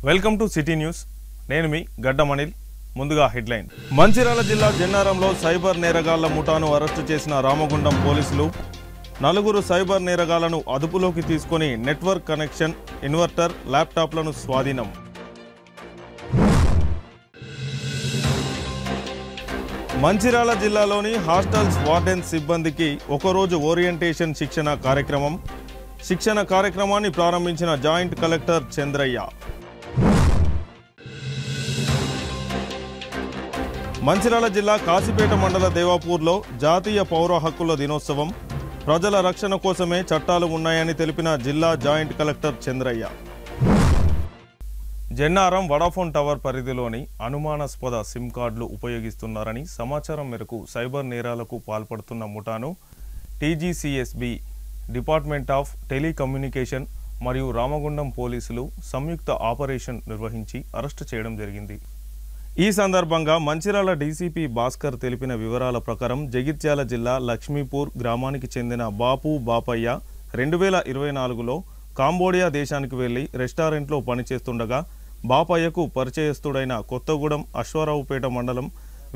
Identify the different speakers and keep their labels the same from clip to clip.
Speaker 1: Welcome to city news. నేను మీ గడ్డమణిల్. ముందుగా headline. Mancherial జిల్లా జన్నారంలో సైబర్ నేరగాళ్ల ముఠాను అరెస్టు చేసిన రామగుండం పోలీసులు. 4 సైబర్ నేరగాళ్లను అదుపులోకి తీసుకొని నెట్వర్క్ కనెక్షన్, ఇన్వర్టర్, ల్యాప్టాప్లను స్వాధీనం. మంచిర్యాల జిల్లాలోని హాస్టల్స్ వార్డెన్ సిబ్బందికి ఒకరోజు ఓరియంటేషన్ శిక్షణ కార్యక్రమాన్ని ప్రారంభించిన జాయింట్ కలెక్టర్ చంద్రయ్య. మంచిర్యాల జిల్లా కాశీపేట మండల దేవాపూర్లో జాతీయ పౌర హక్కుల దినోత్సవం. ప్రజల రక్షణ కోసమే చట్టాలు ఉన్నాయని తెలిపిన జిల్లా joint collector Chandraiah. Jannaram Vodafone tower పరిధిలోని అనుమానాస్పద సిమ్ కార్డులు ఉపయోగిస్తున్నారని సమాచారం మేరకు సైబర్ నేరాలకు పాల్పడుతున్న ముఠాను టీజీసీఎస్బీ, డిపార్ట్మెంట్ ఆఫ్ టెలికమ్యూనికేషన్ మరియు రామగుండం పోలీసులు సంయుక్త ఆపరేషన్ నిర్వహించి అరెస్టు చేయడం జరిగింది. ఈ సందర్భంగా మంచిర్యాల డీసీపీ భాస్కర్ తెలిపిన వివరాల ప్రకారం జగిత్యాల జిల్లా లక్ష్మీపూర్ గ్రామానికి చెందిన బాపయ్య 2024లో కాంబోడియా దేశానికి వెళ్లి రెస్టారెంట్లో పనిచేస్తుండగా బాపయ్యకు పరిచయస్తుడైన కొత్తగూడెం అశ్వారావుపేట మండలం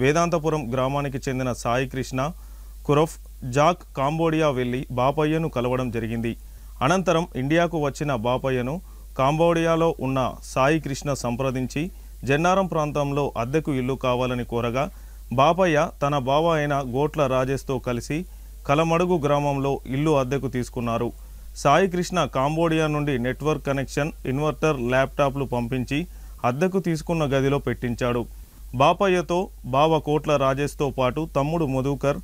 Speaker 1: వేదాంతపురం గ్రామానికి చెందిన సాయి కృష్ణ కురఫ్ జాక్ కాంబోడియా వెళ్లి బాపయ్యను కలవడం జరిగింది. అనంతరం ఇండియాకు వచ్చిన బాపయ్యను కాంబోడియాలో ఉన్న సాయి కృష్ణ సంప్రదించి జన్నారం ప్రాంతంలో అద్దెకు ఇల్లు కావాలని కోరగా బాపయ్య తన బావ అయిన గోట్ల రాజేష్తో కలిసి కలమడుగు గ్రామంలో ఇల్లు అద్దెకు తీసుకున్నారు. సాయి కృష్ణ కాంబోడియా నుండి నెట్వర్క్ కనెక్షన్, ఇన్వర్టర్, ల్యాప్టాప్లు పంపించి అద్దెకు తీసుకున్న గదిలో పెట్టించాడు. బాపయ్యతో బావ కోట్ల రాజేష్తో పాటు తమ్ముడు మధుకర్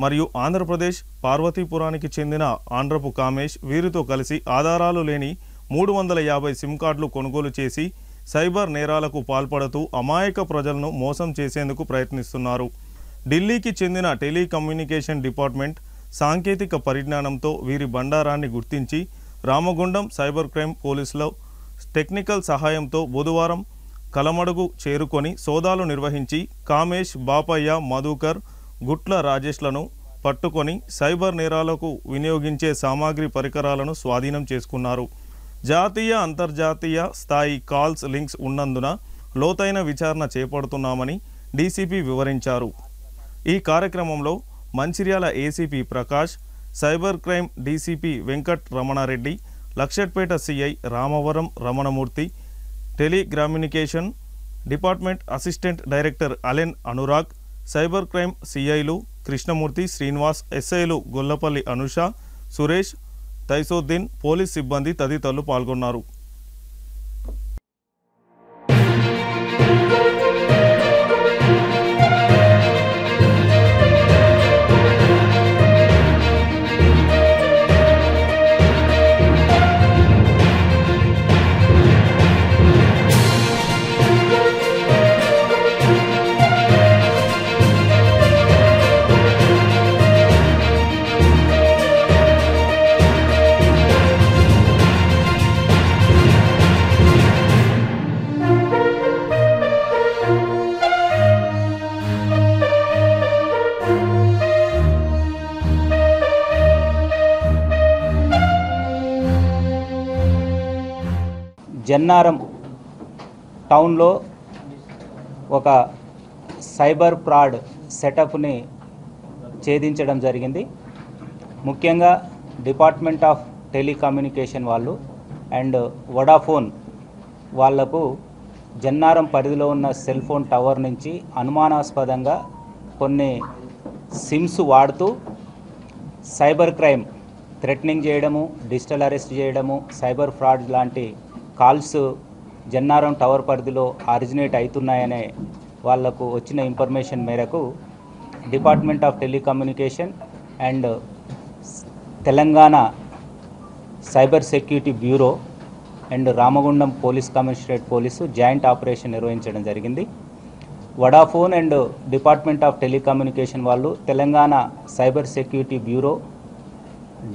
Speaker 1: మరియు ఆంధ్రప్రదేశ్ పార్వతీపురానికి చెందిన ఆంధ్రపు కామేష్ వీరితో కలిసి ఆధారాలు లేని 350 సిమ్ కార్డులు కొనుగోలు చేసి సైబర్ నేరాలకు పాల్పడుతూ అమాయక ప్రజలను మోసం చేసేందుకు ప్రయత్నిస్తున్నారు. ఢిల్లీకి చెందిన టెలికమ్యూనికేషన్ డిపార్ట్మెంట్ సాంకేతిక పరిజ్ఞానంతో వీరి బండారాన్ని గుర్తించి రామగుండం సైబర్ క్రైమ్ పోలీసుల టెక్నికల్ సహాయంతో బుధవారం కలమడుగు చేరుకొని సోదాలు నిర్వహించి కామేష్, బాపయ్య, మధుకర్, గుట్ల రాజేష్లను పట్టుకొని సైబర్ నేరాలకు వినియోగించే సామాగ్రి పరికరాలను స్వాధీనం చేసుకున్నారు. జాతీయ, అంతర్జాతీయ స్థాయి కాల్స్ లింక్స్ ఉన్నందున లోతైన విచారణ చేపడుతున్నామని డీసీపీ వివరించారు. ఈ కార్యక్రమంలో Mancherial ACP Prakash, cyber crime DCP Venkat Ramana Reddy, Luxettipet CI Ramavaram Ramanamurthy, telecommunication department assistant director Allen Anurag, cyber crime సిఐలు కృష్ణమూర్తి, శ్రీనివాస్, ఎస్ఐలు గొల్లపల్లి అనుష, సురేష్, తైసోద్దీన్, పోలీస్ సిబ్బంది తదితరులు పాల్గొన్నారు.
Speaker 2: జన్నారం టౌన్లో ఒక సైబర్ ఫ్రాడ్ సెటప్ని ఛేదించడం జరిగింది. ముఖ్యంగా డిపార్ట్మెంట్ ఆఫ్ టెలికమ్యూనికేషన్ వాళ్ళు అండ్ వడాఫోన్ వాళ్లకు జన్నారం పరిధిలో ఉన్న సెల్ ఫోన్ టవర్ నుంచి అనుమానాస్పదంగా కొన్ని సిమ్స్ వాడుతూ సైబర్ క్రైమ్ థ్రెటనింగ్ చేయడము, డిజిటల్ అరెస్ట్ చేయడము, సైబర్ ఫ్రాడ్ లాంటి కాల్స్ జన్నారం టవర్ పరిధిలో ఆరిజినేట్ అవుతున్నాయనే వాళ్లకు వచ్చిన ఇన్ఫర్మేషన్ మేరకు department of telecommunication and Telangana cyber security bureau and Ramagundam police commissionerate police joint operation నిర్వహించడం జరిగింది. Vodafone and department of telecommunication వాళ్ళు Telangana cyber security bureau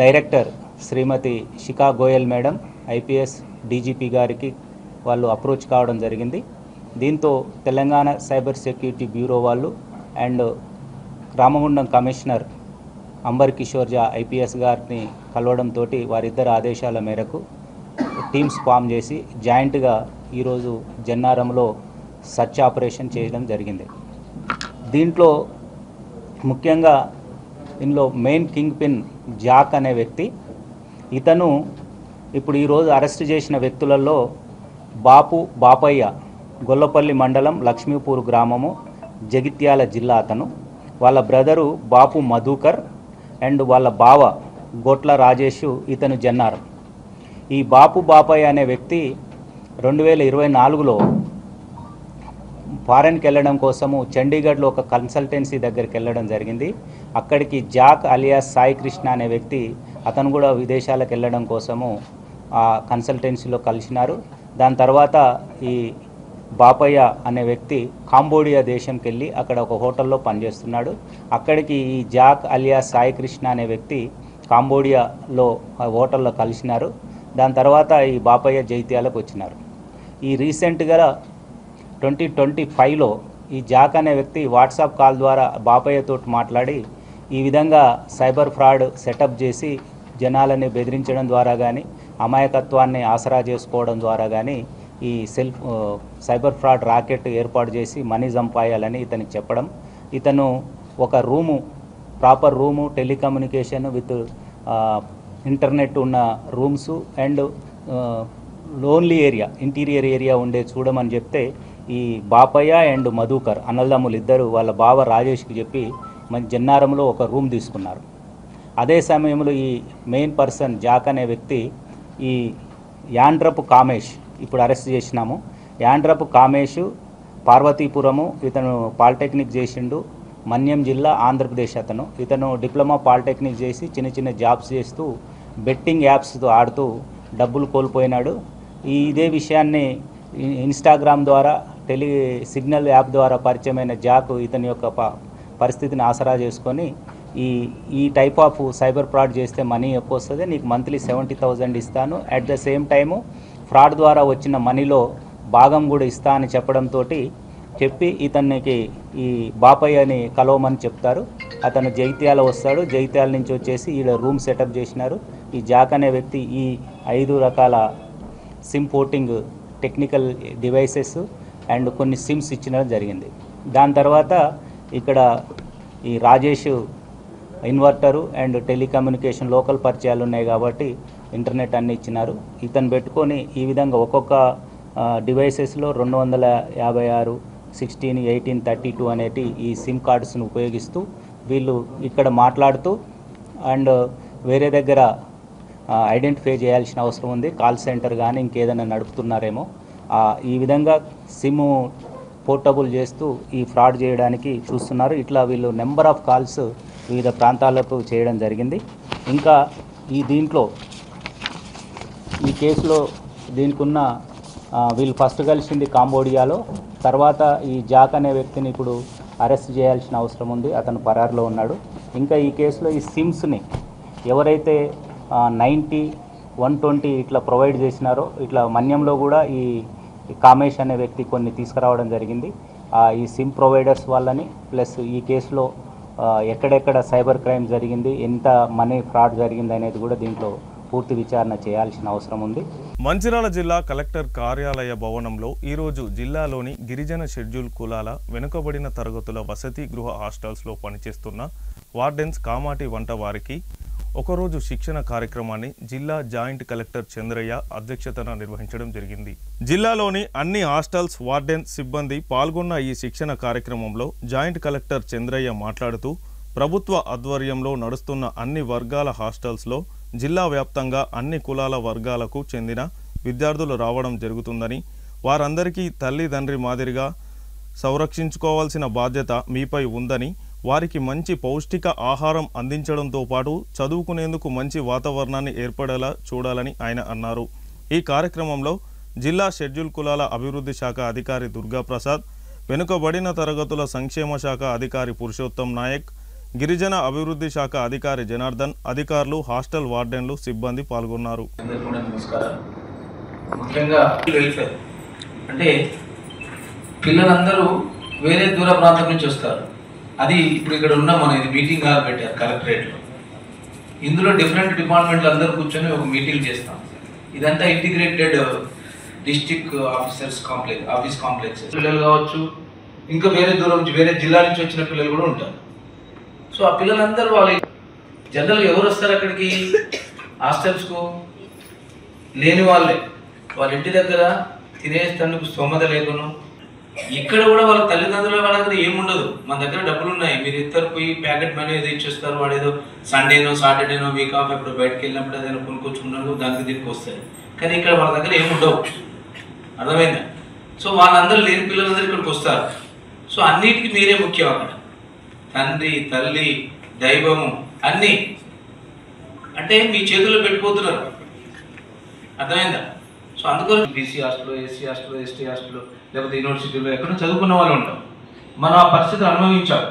Speaker 2: director Srimati Shikha Goyal madam IPS DGP గారికి వాళ్ళు అప్రోచ్ కావడం జరిగింది. దీంతో తెలంగాణ సైబర్ సెక్యూరిటీ బ్యూరో వాళ్ళు and Ramagundam commissioner amber Kishore జా ఐపీఎస్ గారిని కలవడంతో వారిద్దరి ఆదేశాల మేరకు టీమ్స్ ఫామ్ చేసి జాయింట్గా ఈరోజు జన్నారంలో సర్చ్ ఆపరేషన్ చేయడం జరిగింది. దీంట్లో ముఖ్యంగా ఇందులో మెయిన్ కింగ్ పిన్ జాక్ అనే వ్యక్తి. ఇతను ఇప్పుడు ఈరోజు అరెస్ట్ చేసిన వ్యక్తులలో బాపయ్య, గొల్లపల్లి మండలం లక్ష్మీపూర్ గ్రామము, జగిత్యాల జిల్లా. అతను వాళ్ళ బ్రదరు బాపు మధుకర్ అండ్ వాళ్ళ బావ గోట్ల రాజేష్, ఇతను జన్నారం. ఈ బాపయ్య అనే వ్యక్తి 2024లో ఫారెన్కి వెళ్ళడం కోసము చండీగఢ్లో ఒక కన్సల్టెన్సీ దగ్గరికి వెళ్ళడం జరిగింది. అక్కడికి జాక్ అలియాస్ సాయి కృష్ణ అనే వ్యక్తి, అతను కూడా విదేశాలకు వెళ్ళడం కోసము ఆ కన్సల్టెన్సీలో కలిసినారు. దాని తర్వాత ఈ బాపయ్య అనే వ్యక్తి కాంబోడియా దేశంకి వెళ్ళి అక్కడ ఒక హోటల్లో పనిచేస్తున్నాడు. అక్కడికి ఈ జాక్ అలియాస్ సాయి కృష్ణ అనే వ్యక్తి కాంబోడియాలో హోటల్లో కలిసినారు. దాని తర్వాత ఈ బాపయ్య జైత్యాలకు వచ్చినారు. ఈ రీసెంట్గా 2025లో ఈ జాక్ అనే వ్యక్తి వాట్సాప్ కాల్ ద్వారా బాపయ్యతో మాట్లాడి ఈ విధంగా సైబర్ ఫ్రాడ్ సెటప్ చేసి జనాలని బెదిరించడం ద్వారా కానీ, అమాయకత్వాన్ని ఆసరా చేసుకోవడం ద్వారా కానీ ఈ సైబర్ ఫ్రాడ్ రాకెట్ ఏర్పాటు చేసి మనీ సంపాయాలని ఇతనికి చెప్పడం. ఇతను ఒక proper room, telecommunication with internet ఉన్న rooms and lonely area, interior area ఉండే చూడమని చెప్తే ఈ బాపయ్య అండ్ మధుకర్ అన్నదమ్ములు ఇద్దరు వాళ్ళ బావ రాజేష్కి చెప్పి మన జన్నారంలో ఒక రూమ్ తీసుకున్నారు. అదే సమయంలో ఈ మెయిన్ పర్సన్ జాక్ అనే వ్యక్తి ఈ యాండ్రపు కామేష్, ఇప్పుడు అరెస్ట్ చేసినాము, యాండ్రపు కామేష్ పార్వతీపురము, ఇతను పాలిటెక్నిక్ చేసిండు, మన్యం జిల్లా ఆంధ్రప్రదేశ్. ఇతను డిప్లొమా పాలిటెక్నిక్ చేసి చిన్న చిన్న జాబ్స్ చేస్తూ బెట్టింగ్ యాప్స్తో ఆడుతూ డబ్బులు కోల్పోయినాడు. ఇదే విషయాన్ని ఇన్స్టాగ్రామ్ ద్వారా, సిగ్నల్ యాప్ ద్వారా పరిచయమైన జాక్ ఇతని యొక్క పరిస్థితిని ఆసరా చేసుకొని ఈ టైప్ ఆఫ్ సైబర్ ఫ్రాడ్ చేస్తే మనీ ఎక్కువ వస్తుంది, నీకు మంత్లీ 70,000 ఇస్తాను, at the same time fraud ద్వారా వచ్చిన మనీలో భాగం కూడా ఇస్తా అని చెప్పడంతో చెప్పి ఇతనికి ఈ బాపయ్యని కలవమని చెప్తారు. అతను జైత్యాల వస్తాడు. జైత్యాల నుంచి వచ్చేసి ఈడ రూమ్ సెటప్ చేసినారు. ఈ జాక్ అనే వ్యక్తి ఈ 5 రకాల SIM porting technical devices and కొన్ని సిమ్స్ ఇచ్చడం జరిగింది. దాని తర్వాత ఇక్కడ ఈ Rajesh inverter and telecommunication local పరిచయాలు ఉన్నాయి కాబట్టి ఇంటర్నెట్ అన్నీ ఇచ్చినారు. ఇతను పెట్టుకొని ఈ విధంగా ఒక్కొక్క డివైసెస్లో 256, 16, 18, 32 అనేటి ఈ సిమ్ కార్డ్స్ను ఉపయోగిస్తూ వీళ్ళు ఇక్కడ మాట్లాడుతూ అండ్ వేరే దగ్గర ఐడెంటిఫై చేయాల్సిన అవసరం ఉంది. కాల్ సెంటర్ కానీ ఇంకేదైనా నడుపుతున్నారేమో. ఈ విధంగా సిమ్ పోర్టబుల్ చేస్తూ ఈ ఫ్రాడ్ చేయడానికి చూస్తున్నారు. ఇట్లా వీళ్ళు నెంబర్ ఆఫ్ కాల్స్ వివిధ ప్రాంతాలకు చేయడం జరిగింది. ఇంకా దీంట్లో ఈ కేసులో దీనికి ఉన్న వీళ్ళు ఫస్ట్ కలిసింది కాంబోడియాలో. తర్వాత ఈ జాక్ అనే వ్యక్తిని ఇప్పుడు అరెస్ట్ చేయాల్సిన అవసరం ఉంది. అతను పరారులో ఉన్నాడు. ఇంకా ఈ కేసులో ఈ సిమ్స్ని ఎవరైతే 90, 120 ఇట్లా ప్రొవైడ్ చేసినారో, ఇట్లా మన్యంలో కూడా ఈ కామేష్ అనే వ్యక్తి కొన్ని తీసుకురావడం జరిగింది. ఈ సిమ్ ప్రొవైడర్స్ వాళ్ళని ప్లస్ ఈ కేసులో ఎక్కడెక్కడ సైబర్ క్రైమ్ జరిగింది, ఎంత మనీ ఫ్రాడ్ జరిగింది అనేది కూడా దీంట్లో పూర్తి విచారణ చేయాల్సిన అవసరం ఉంది.
Speaker 1: మంచిర్యాల జిల్లా కలెక్టర్ కార్యాలయ భవనంలో ఈరోజు జిల్లాలోని గిరిజన షెడ్యూల్ కులాల వెనుకబడిన తరగతుల వసతి గృహ హాస్టల్స్లో పనిచేస్తున్న వార్డెన్స్ కామాటి వంట వారికి ఒకరోజు శిక్షణ కార్యక్రమాన్ని జిల్లా జాయింట్ కలెక్టర్ చంద్రయ్య అధ్యక్షతన నిర్వహించడం జరిగింది. జిల్లాలోని అన్ని హాస్టల్స్ వార్డెన్ సిబ్బంది పాల్గొన్న ఈ శిక్షణ కార్యక్రమంలో జాయింట్ కలెక్టర్ చంద్రయ్య మాట్లాడుతూ ప్రభుత్వ ఆధ్వర్యంలో నడుస్తున్న అన్ని వర్గాల హాస్టల్స్లో జిల్లా వ్యాప్తంగా అన్ని కులాల వర్గాలకు చెందిన విద్యార్థులు రావడం జరుగుతుందని, వారందరికీ తల్లిదండ్రి మాదిరిగా సంరక్షించుకోవాల్సిన బాధ్యత మీపై ఉందని, వారికి మంచి పౌష్టిక ఆహారం అందించడంతో పాటు చదువుకునేందుకు మంచి వాతావరణాన్ని ఏర్పడేలా చూడాలని ఆయన అన్నారు. ఈ కార్యక్రమంలో జిల్లా షెడ్యూల్ కులాల అభివృద్ధి శాఖ అధికారి దుర్గాప్రసాద్, వెనుకబడిన తరగతుల సంక్షేమ శాఖ అధికారి పురుషోత్తం నాయక్, గిరిజన అభివృద్ధి శాఖ అధికారి జనార్దన్, అధికారులు, హాస్టల్ వార్డెన్లు, సిబ్బంది పాల్గొన్నారు.
Speaker 3: ముఖ్యంగా వెల్ఫేర్ అంటే పిల్లలందరూ వేరే దూర ప్రాంతం నుంచి వస్తారు. అది ఇప్పుడు ఇక్కడ ఉన్న మన ఇది మీటింగ్ హాల్ పెట్టారు కలెక్టరేట్లో. ఇందులో డిఫరెంట్ డిపార్ట్మెంట్లు అందరూ కూర్చొని ఒక మీటింగ్ చేస్తాం. ఇదంతా ఇంటిగ్రేటెడ్ డిస్ట్రిక్ట్ ఆఫీస్ కాంప్లెక్స్. పిల్లలు కావచ్చు, ఇంకా వేరే దూరం నుంచి వేరే జిల్లా నుంచి వచ్చిన పిల్లలు కూడా ఉంటారు. సో ఆ పిల్లలందరూ వాళ్ళు జనరల్ ఎవరు వస్తారు అక్కడికి హాస్టల్స్కు? లేని వాళ్ళే. వాళ్ళ ఇంటి దగ్గర తినేస్తానికి స్తోమత లేకును. ఇక్కడ కూడా వాళ్ళ తల్లిదండ్రుల వాళ్ళ దగ్గర ఏముండదు. మన దగ్గర డబ్బులు ఉన్నాయి, మీరు ఇద్దరు పోయి ప్యాకెట్ మనీ ఏదో ఇచ్చేస్తారు. వాడు ఏదో సండేనో సాటర్డేనో వీక్ ఆఫ్ ఎప్పుడు బయటకు వెళ్ళినప్పుడు ఏదైనా కొనుక్కొచ్చుకున్నాను దానికి దీనికి వస్తాయి. కానీ ఇక్కడ వాళ్ళ దగ్గర ఏముండవు. అర్థమైందా? సో వాళ్ళందరూ లేని పిల్లలందరూ ఇక్కడికి వస్తారు. సో అన్నిటికీ మీరే ముఖ్యం అక్కడ. తండ్రి, తల్లి, దైవము అన్నీ అంటే మీ చేతుల్లో పెట్టిపోతున్నారు. అర్థమైందా? సో అందుకోసం బీసీ హాస్టల్లో, ఎస్సీ హాస్టల్లో, ఎస్టీ హాస్టల్లో, లేకపోతే యూనివర్సిటీలో ఎక్కడో చదువుకున్న వాళ్ళు ఉంటాం. మనం ఆ పరిస్థితిని అనుభవించాం.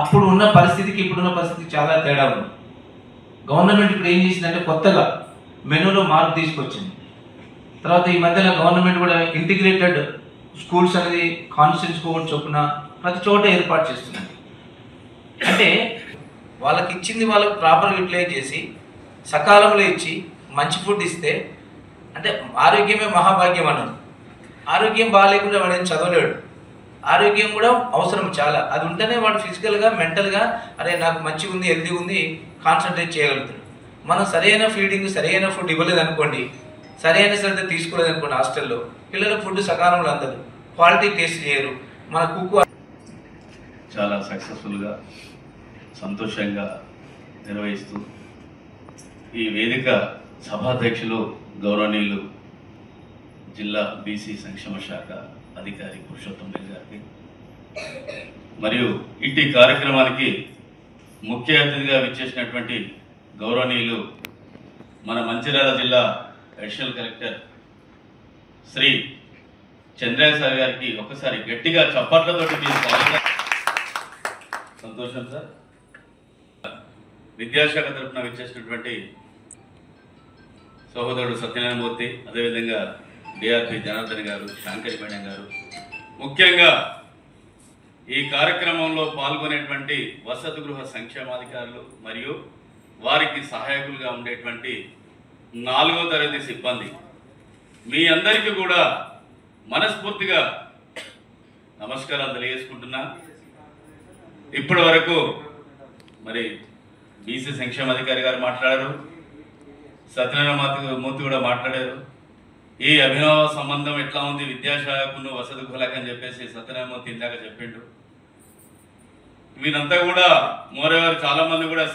Speaker 3: అప్పుడు ఉన్న పరిస్థితికి ఇప్పుడున్న పరిస్థితికి చాలా తేడా ఉంది. గవర్నమెంట్ ఇప్పుడు ఏం చేసిందంటే కొత్తగా మెనూలో మార్పు తీసుకొచ్చింది. తర్వాత ఈ మధ్యన గవర్నమెంట్ కూడా ఇంటిగ్రేటెడ్ స్కూల్స్ అనేది కాన్స్టిట్యూన్స్ స్కూల్ చొప్పున ప్రతి చోట ఏర్పాటు చేస్తున్నారు. అంటే వాళ్ళకి ఇచ్చింది వాళ్ళకి ప్రాపర్గా యూటిలైజ్ చేసి సకాలంలో ఇచ్చి మంచి ఫుడ్ ఇస్తే, అంటే ఆరోగ్యమే మహాభాగ్యం అన్నారు. ఆరోగ్యం బాగాలేకుండా వాడు ఏం చదవలేడు. ఆరోగ్యం కూడా అవసరం చాలా. అది ఉంటేనే వాడు ఫిజికల్గా, మెంటల్గా అరే నాకు మంచిగా ఉంది, హెల్తీ ఉంది, కాన్సన్ట్రేట్ చేయగలుగుతాడు. మనం సరైన ఫీడింగ్, సరైన ఫుడ్ ఇవ్వలేదు అనుకోండి, సరైన శ్రద్ధ తీసుకోలేదు అనుకోండి, హాస్టల్లో పిల్లలకు ఫుడ్ సకాలంలో అందదు, క్వాలిటీ టేస్ట్ చేయరు. మన కుక్కు
Speaker 4: చాలా సక్సెస్ఫుల్గా సంతోషంగా నిర్వహిస్తూ ఈ వేదిక సభాధ్యక్షులు గౌరవనీయులు జిల్లా బీసీ సంక్షేమ శాఖ అధికారి పురుషోత్తం రెడ్డి గారికి మరియు ఇట్టి కార్యక్రమానికి ముఖ్య అతిథిగా విచ్చేసినటువంటి గౌరవనీయులు మన మంచిర్యాల జిల్లా additional collector Shri Chandraiah sir గారికి ఒకసారి గట్టిగా చప్పట్లతోటి సంతోషం సార్. విద్యాశాఖ తరఫున విచ్చేసినటువంటి సహోదరుడు సత్యనారాయణమూర్తి, అదేవిధంగా డిఆర్పి జనార్దన్ గారు, శాంకరి మేడం గారు, ముఖ్యంగా ఈ కార్యక్రమంలో పాల్గొనేటువంటి వసతి గృహ సంక్షేమాధికారులు మరియు వారికి సహాయకులుగా ఉండేటువంటి 4వ తరగతి సిబ్బంది, మీ అందరికీ కూడా మనస్ఫూర్తిగా నమస్కారాలు తెలియజేసుకుంటున్నా. ఇప్పటి వరకు మరి బీసీ సంక్షేమాధికారి గారు మాట్లాడారు, సత్యనారాయణమూర్తి కూడా మాట్లాడారు. ఈ అభినవ సంబంధం ఎట్లా ఉంది విద్యాశాఖను వసతి గృహాలకు అని చెప్పేసి సత్యనారాయణమూర్తి ఇందాక చెప్పిండు. వీరంతా కూడా మోరేవారు చాలా మంది కూడా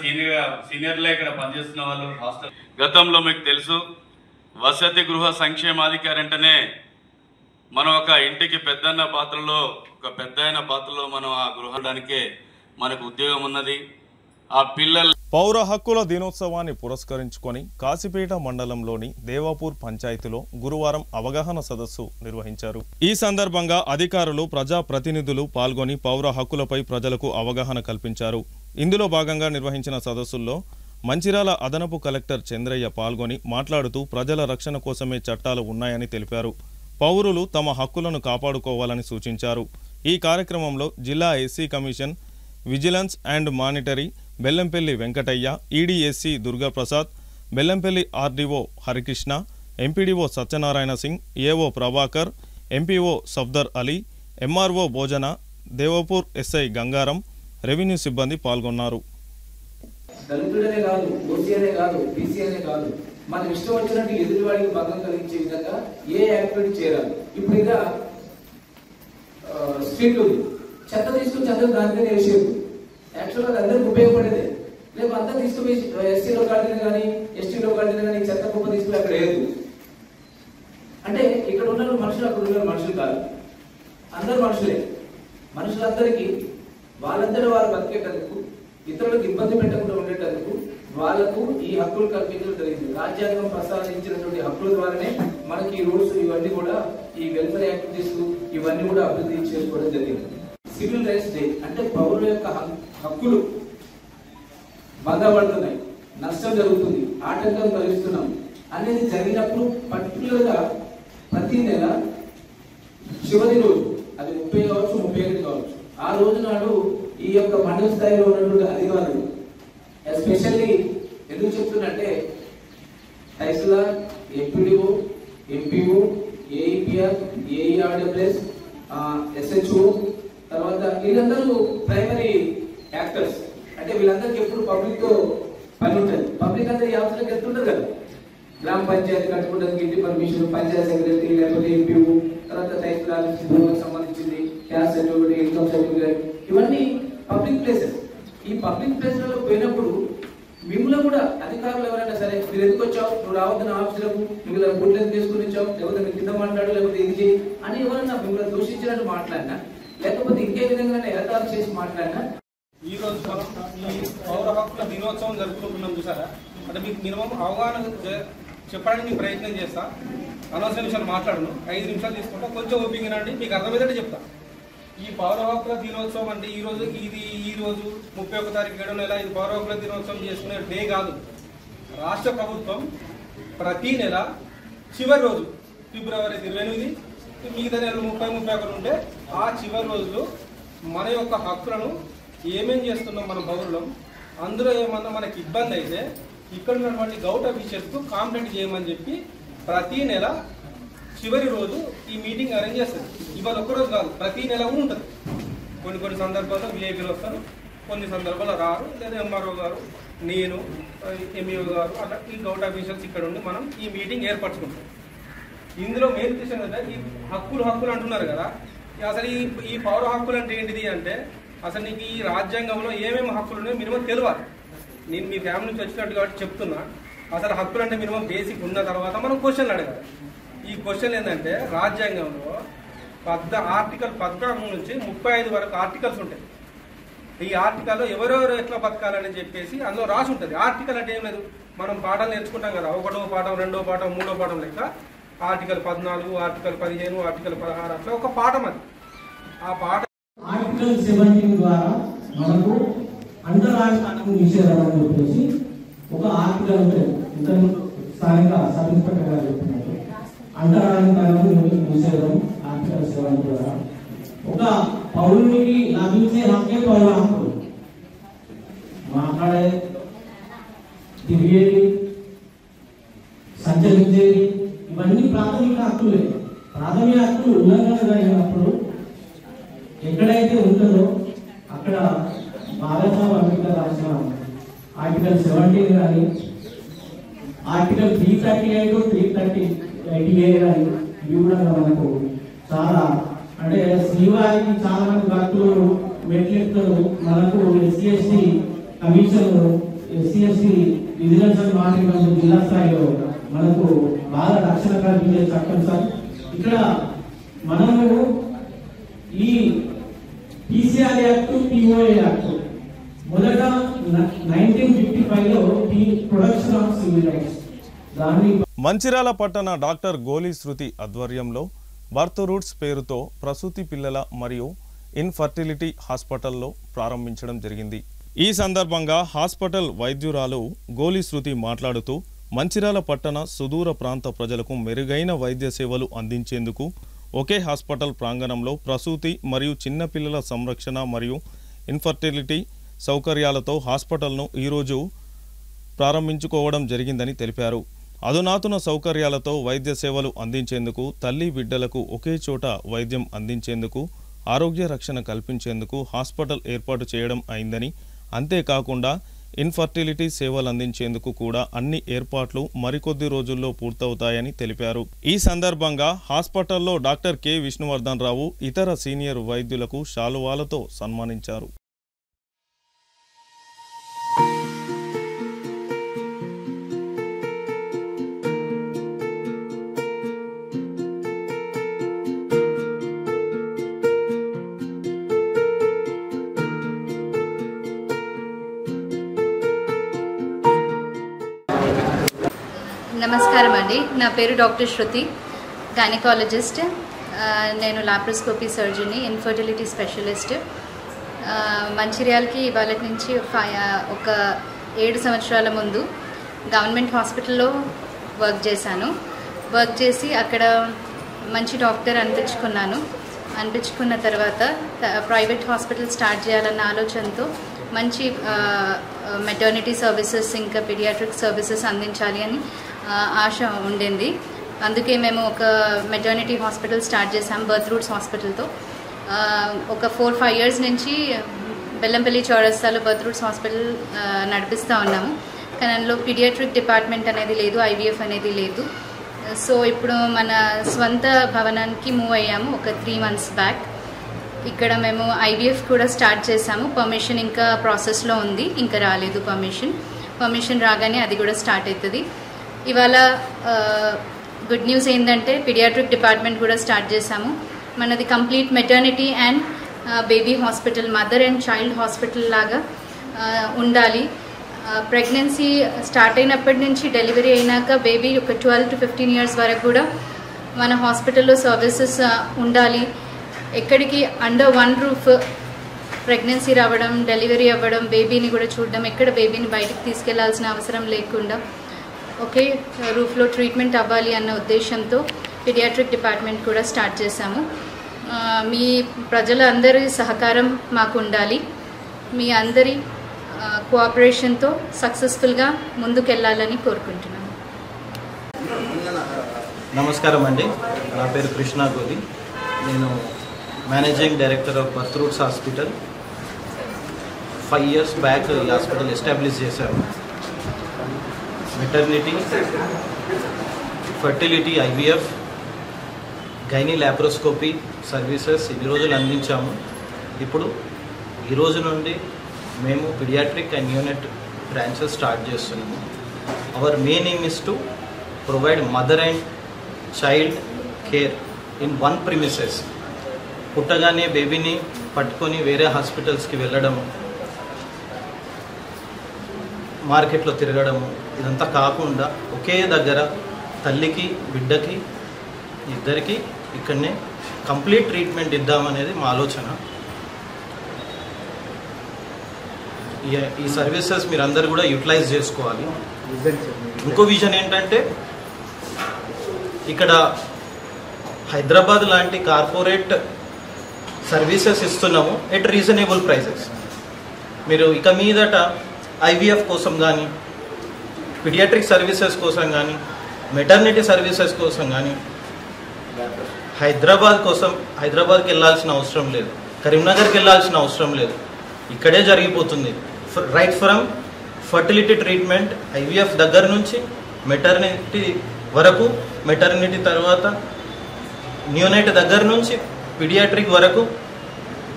Speaker 4: సీనియర్లే ఇక్కడ పనిచేస్తున్న వాళ్ళు హాస్టల్. గతంలో మీకు తెలుసు వసతి గృహ సంక్షేమాధికారి అంటేనే మనం ఒక ఇంటికి పెద్దన్న పాత్రలో, ఒక పెద్దయిన పాత్రలో మనం ఆ గృహానికే మనకు ఉద్యోగం ఉన్నది. ఆ పిల్లలు
Speaker 1: పౌర హక్కుల దినోత్సవాన్ని పురస్కరించుకొని కాశీపేట మండలంలోని దేవాపూర్ పంచాయతీలో గురువారం అవగాహన సదస్సు నిర్వహించారు. ఈ సందర్భంగా అధికారులు, ప్రజా ప్రతినిధులు పాల్గొని పౌర హక్కులపై ప్రజలకు అవగాహన కల్పించారు. ఇందులో భాగంగా నిర్వహించిన సదస్సుల్లో మంచిర్యాల అదనపు కలెక్టర్ చంద్రయ్య పాల్గొని మాట్లాడుతూ ప్రజల రక్షణ కోసమే చట్టాలు ఉన్నాయని తెలిపారు. పౌరులు తమ హక్కులను కాపాడుకోవాలని సూచించారు. ఈ కార్యక్రమంలో జిల్లా SC commission, vigilance and monetary Bellampalli Venkataiah, EDSC Durgaprasad, Bellampalli RDO Harikrishna, MPDO Satyanarayana Singh, AO Prabhakar, MPO Safdar Ali, MRO భోజన, దేవపూర్ ఎస్ఐ గంగారం, రెవెన్యూ సిబ్బంది పాల్గొన్నారు.
Speaker 5: దళితుడనే కాదు, ఓసీ అనే కాదు, బీసీ అనే కాదు, మనం ఇష్టం వచ్చినట్టు ఎదుటివాడికి భంగం కలిగించే విధంగా ఏ యాక్టివిటీ చేయాలి. ఇప్పుడు ఇక స్ట్రీట్ ఉంది, చెత్త తీసుకుని అందరూ దాని మీద వేసేది. యాక్చువల్గా అందరికి ఉపయోగపడేదే. రేపు అంతా తీసుకుపోయి ఎస్సీ లొకాలిటీని కానీ ఎస్టీ లొకాలిటీని కానీ చెత్త కుప్ప తీసుకుని అక్కడ లేదు. అంటే ఇక్కడ ఉన్న మనుషులు అక్కడ ఉన్న మనుషులు కాదు, అందరు మనుషులే. మనుషులందరికీ వాళ్ళందరూ వారు బతికేటందుకు, ఇతరులకు ఇబ్బంది పెట్టకుండా ఉండేటందుకు వాళ్లకు ఈ హక్కులు కల్పించడం జరిగింది. రాజ్యాంగం ప్రసాదించినటువంటి హక్కుల ద్వారానే మనకి ఈ రూల్స్ ఇవన్నీ కూడా, ఈ వెల్ఫేర్ యాక్టివిటీస్ ఇవన్నీ కూడా అభివృద్ధి చేసుకోవడం జరిగింది. సివిల్ రైట్స్ డే అంటే పౌరుల యొక్క హక్కులు భంగపడుతున్నాయి, నష్టం జరుగుతుంది, ఆటంకం కలిగిస్తున్నాం అనేది జరిగినప్పుడు పర్టికులర్గా ప్రతి నెల చివరి రోజు, అది 30 కావచ్చు, 31 కావచ్చు, ఆ రోజు నాడు ఈ యొక్క మండల స్థాయిలో ఉన్నటువంటి అధికారులు, ఎస్పెషల్లీ ఎందుకు చెప్తున్నట్టే తహసీల్దార్, ఎంపీడీఓ, ఎంపీఓ, ఏఈపిఆర్, ఏఈఆర్డబ్ల్యూఎస్, ఎస్హెచ్ఓ, తర్వాత వీళ్ళందరూ ప్రైమరీ యాక్టర్స్. అంటే వీళ్ళందరికీ ఎప్పుడు పబ్లిక్తో పని ఉంటుంది. పబ్లిక్ అందరూ ఈ ఆఫీసులకు వెళ్తుంటారు కదా, గ్రామ పంచాయతీ కట్టుకోవడానికి ఇంటి పర్మిషన్, పంచాయత్ సెక్రటరీ లేకపోతే ఎంపీఓ, తర్వాత టైప్ సంబంధించింది, క్యాస్ట్ సర్టిఫికేట్, ఇన్కమ్ సర్టిఫికేట్, ఇవన్నీ పబ్లిక్ ప్లేసెస్. ఈ పబ్లిక్ ప్లేస్లలో పోయినప్పుడు మిమ్మల్ని కూడా అధికారులు ఎవరైనా సరే, మీరు ఎందుకు వచ్చావు, నువ్వు రావద్దని ఆఫీసులకు, మిమ్మల్ని గుడ్లను తీసుకుని వచ్చావు, లేకపోతే మీరు కింద మాట్లాడు, లేకపోతే ఇది చేయి అని ఎవరైనా మిమ్మల్ని దూషించినట్టు మాట్లాడినా, లేకపోతే ఇంకే విధంగా ఎగతాళి చేసి మాట్లాడినా,
Speaker 6: ఈ రోజు మనం ఈ పౌర హక్కుల దినోత్సవం జరుపుకుంటున్నాం చూసారా. అంటే మీకు మినిమం అవగాహన చెప్పడానికి నేను ప్రయత్నం చేస్తా. అనవసర విషయాలు మాట్లాడను, 5 నిమిషాలు తీసుకుంటా, కొంచెం ఓపిక రండి, మీకు అర్థమయ్యేటట్టు చెప్తా. ఈ పౌర హక్కుల దినోత్సవం అంటే ఈ రోజు 31 తారీఖు 7వ నెల ఇది పౌర హక్కుల దినోత్సవం చేసుకునే డే కాదు. రాష్ట్ర ప్రభుత్వం ప్రతి నెల చివరి రోజు ఫిబ్రవరి 28, మిగతా నెలలు 30, 31 ఉంటే ఆ చివరి రోజులు మన యొక్క హక్కులను ఏమేం చేస్తున్నాం మన పౌరులం, అందులో ఏమన్నా మనకి ఇబ్బంది అయితే ఇక్కడ ఉన్నటువంటి గౌట్ ఆఫీసర్స్కు కాంప్లైంట్ చేయమని చెప్పి ప్రతి నెల చివరి రోజు ఈ మీటింగ్ అరేంజ్ చేస్తుంది. ఇవాళ ఒక్కరోజు కాదు, ప్రతి నెల కూడా ఉంటుంది. కొన్ని సందర్భాల్లో విఐపీలు వస్తారు, కొన్ని సందర్భాల్లో రారు, లేదా ఎంఆర్ఓ గారు, నేను, ఎంఈఓ గారు, అట్లా ఈ గౌట్ ఆఫీసర్స్ ఇక్కడ ఉండి మనం ఈ మీటింగ్ ఏర్పరచుకుంటాం. ఇందులో మెయిన్ విషయం అంటే ఈ హక్కులు అంటున్నారు కదా, అసలు ఈ పౌర హక్కులు అంటే ఏంటిది అంటే, అసలు నీకు ఈ రాజ్యాంగంలో ఏమేమి హక్కులు ఉన్నాయో మినిమం తెలియాలి. నేను మీ ఫ్యామిలీ నుంచి వచ్చినట్టు కాబట్టి చెప్తున్నా. అసలు హక్కులు అంటే మినిమం బేసిక్ ఉన్న తర్వాత మనం క్వశ్చన్లు అడగాలి. ఈ క్వశ్చన్ ఏంటంటే, రాజ్యాంగంలో ఆర్టికల్ 14 నుంచి 35 వరకు ఆర్టికల్స్ ఉంటాయి. ఈ ఆర్టికల్లో ఎవరెవరు ఎట్లా బతకాలని చెప్పేసి అందులో రాసి ఉంటుంది. ఆర్టికల్ అంటే ఏం లేదు, మనం పాఠాలు నేర్చుకుంటాం కదా, 1వ పాఠం, 2వ పాఠం, 3వ పాఠం లెక్క ఆర్టికల్ 14, ఆర్టికల్ 15, ఆర్టికల్ 16 అట్లా ఒక పాఠం. అది ఆ పాఠం
Speaker 7: ఆర్టికల్ 17 ద్వారా మనకు అంటరానితనం నిషేధం అని చెప్పేసి ఒక ఆర్టికల్ ఉంటుంది. ఇంతకు స్థానిక సబ్ ఇన్స్పెక్టర్ గారు చెప్పినట్టు అంటరానితనం నిషేధం ఆర్టికల్ 7 ద్వారా ఒక పౌరునికి లభించే హక్కే పౌర హక్కు. మాట్లాడే, తిరిగేది, సంచరించేది ఇవన్నీ ప్రాథమిక హక్కులే. ప్రాథమిక హక్కులు ఉల్లంఘన జరిగినప్పుడు ఎక్కడైతే ఉంటుందో అక్కడ బాబాసాహెబ్ అంబేద్కర్ రాసిన ఆర్టికల్ 17 కానీ, ఆర్టికల్ 338, 338 కానీ ఇవి కూడా మనకు చాలా, అంటే శ్రీవారికి చాలా మంది భక్తులు మెట్లెక్కుతారు. మనకు SC/ST కమిషన్, SC/ST విజిలెన్స్ అని మాట్లాడినప్పుడు జిల్లా స్థాయిలో మనకు బాగా రక్షణ కల్పించే చట్టం సార్. ఇక్కడ మనము ఈ PCR యాక్ట్, POA యాక్ట్ మొదట 1955లో ప్రొడక్షన్ ఆఫ్ సివిల్ రైట్స్ దాన్ని
Speaker 1: మంచిర్యాల పట్టణ డాక్టర్ గోలి శృతి ఆధ్వర్యంలో బర్త్ రూట్స్ పేరుతో ప్రసూతి పిల్లల మరియు ఇన్ఫర్టిలిటీ హాస్పిటల్లో ప్రారంభించడం జరిగింది. ఈ సందర్భంగా హాస్పిటల్ వైద్యురాలు గోలి శృతి మాట్లాడుతూ మంచిర్యాల పట్టణ సుదూర ప్రాంత ప్రజలకు మెరుగైన వైద్య సేవలు అందించేందుకు ఒకే హాస్పిటల్ ప్రాంగణంలో ప్రసూతి మరియు చిన్నపిల్లల సంరక్షణ మరియు ఇన్ఫర్టిలిటీ సౌకర్యాలతో హాస్పిటల్ను ఈరోజు ప్రారంభించుకోవడం జరిగిందని తెలిపారు. అధునాతన సౌకర్యాలతో వైద్య సేవలు అందించేందుకు, తల్లి బిడ్డలకు ఒకే చోట వైద్యం అందించేందుకు, ఆరోగ్య రక్షణ కల్పించేందుకు హాస్పిటల్ ఏర్పాటు చేయడం అయిందని, అంతేకాకుండా ఇన్ఫర్టిలిటీ సేవలు అందించేందుకు కూడా అన్ని ఏర్పాట్లు మరికొద్ది రోజుల్లో పూర్తవుతాయని తెలిపారు. ఈ సందర్భంగా హాస్పిటల్లో డాక్టర్ కె విష్ణువర్ధన్ రావు ఇతర సీనియర్ వైద్యులకు శాలువాలతో సన్మానించారు.
Speaker 8: నమస్కారం అండి, నా పేరు డాక్టర్ శృతి, గైనకాలజిస్ట్. నేను లాప్రోస్కోపీ సర్జన్ని, ఇన్ఫర్టిలిటీ స్పెషలిస్ట్. మంచిర్యాలకి ఇవాళ నుంచి ఒక 7 సంవత్సరాల ముందు గవర్నమెంట్ హాస్పిటల్లో వర్క్ చేసి అక్కడ మంచి డాక్టర్ అనిపించుకున్న తర్వాత ప్రైవేట్ హాస్పిటల్ స్టార్ట్ చేయాలన్న ఆలోచనతో మంచి మెటర్నిటీ సర్వీసెస్ ఇంకా పీడియాట్రిక్ సర్వీసెస్ అందించాలి అని ఆశ ఉండింది. అందుకే మేము ఒక మెటర్నిటీ హాస్పిటల్ స్టార్ట్ చేసాం బర్త్ రూట్స్ హాస్పిటల్తో. ఒక 4-5 years నుంచి బెల్లంపల్లి చౌరస్తాలో బర్త్ రూట్స్ హాస్పిటల్ నడిపిస్తూ ఉన్నాము. కానీ అందులో పీడియాట్రిక్ డిపార్ట్మెంట్ అనేది లేదు, ఐవీఎఫ్ అనేది లేదు. సో ఇప్పుడు మన స్వంత భవనానికి మూవ్ అయ్యాము ఒక 3 months బ్యాక్. ఇక్కడ మేము ఐవీఎఫ్ కూడా స్టార్ట్ చేసాము. పర్మిషన్ ఇంకా ప్రాసెస్లో ఉంది, ఇంకా రాలేదు పర్మిషన్ రాగానే అది కూడా స్టార్ట్ అవుతుంది. ఇవాళ గుడ్ న్యూస్ ఏంటంటే పీడియాట్రిక్ డిపార్ట్మెంట్ కూడా స్టార్ట్ చేసాము. మనది complete maternity and baby hospital, mother and child hospital లాగా ఉండాలి. ప్రెగ్నెన్సీ స్టార్ట్ అయినప్పటి నుంచి డెలివరీ అయినాక బేబీ ఒక 12 to 15 years వరకు కూడా మన హాస్పిటల్లో సర్వీసెస్ ఉండాలి. ఎక్కడికి అండర్ వన్ రూఫ్ ప్రెగ్నెన్సీ రావడం, డెలివరీ అవ్వడం, బేబీని కూడా చూడడం, ఎక్కడ బేబీని బయటకు తీసుకెళ్లాల్సిన అవసరం లేకుండా ఒకే రూఫ్లో ట్రీట్మెంట్ అవ్వాలి అన్న ఉద్దేశంతో పీడియాట్రిక్ డిపార్ట్మెంట్ కూడా స్టార్ట్ చేశాము. మీ ప్రజలందరి సహకారం మాకు ఉండాలి. మీ అందరి కోఆపరేషన్తో సక్సెస్ఫుల్గా ముందుకెళ్లాలని కోరుకుంటున్నాను.
Speaker 9: నమస్కారం అండి, నా పేరు కృష్ణ గోలి. నేను managing director of birth roots hospital. 5 years back ఈ హాస్పిటల్ ఎస్టాబ్లిష్ చేశాము. Maternity, fertility, IVF, gynae laparoscopy services ఇన్ని రోజులు అందించాము. ఇప్పుడు ఈ రోజు నుండి మేము paediatric and unit branches start చేస్తున్నాము. Our main aim is to provide mother and child care in one premises. పుట్టగానే బేబీని పట్టుకొని వేరే హాస్పిటల్స్కి వెళ్ళడం, మార్కెట్లో తిరగడము ఇదంతా కాకుండా ఒకే దగ్గర తల్లికి బిడ్డకి ఇద్దరికి ఇక్కడనే కంప్లీట్ ట్రీట్మెంట్ ఇద్దామనేది మా ఆలోచన. ఈ సర్వీసెస్ మీరు అందరు కూడా యూటిలైజ్ చేసుకోవాలి. ఇంకో విజన్ ఏంటంటే ఇక్కడ హైదరాబాద్ లాంటి కార్పొరేట్ సర్వీసెస్ ఇస్తున్నాము ఎట్ రీజనబుల్ ప్రైసెస్. మీరు ఇక మీదట ఐవీఎఫ్ కోసం కానీ, పీడియాట్రిక్ సర్వీసెస్ కోసం కానీ, మెటర్నిటీ సర్వీసెస్ కోసం కానీ హైదరాబాద్కి వెళ్ళాల్సిన అవసరం లేదు, కరీంనగర్కి వెళ్ళాల్సిన అవసరం లేదు. ఇక్కడే జరిగిపోతుంది. Right from fertility treatment, IVF దగ్గర నుంచి మెటర్నిటీ వరకు, మెటర్నిటీ తర్వాత న్యూనైట్ దగ్గర నుంచి పీడియాట్రిక్ వరకు,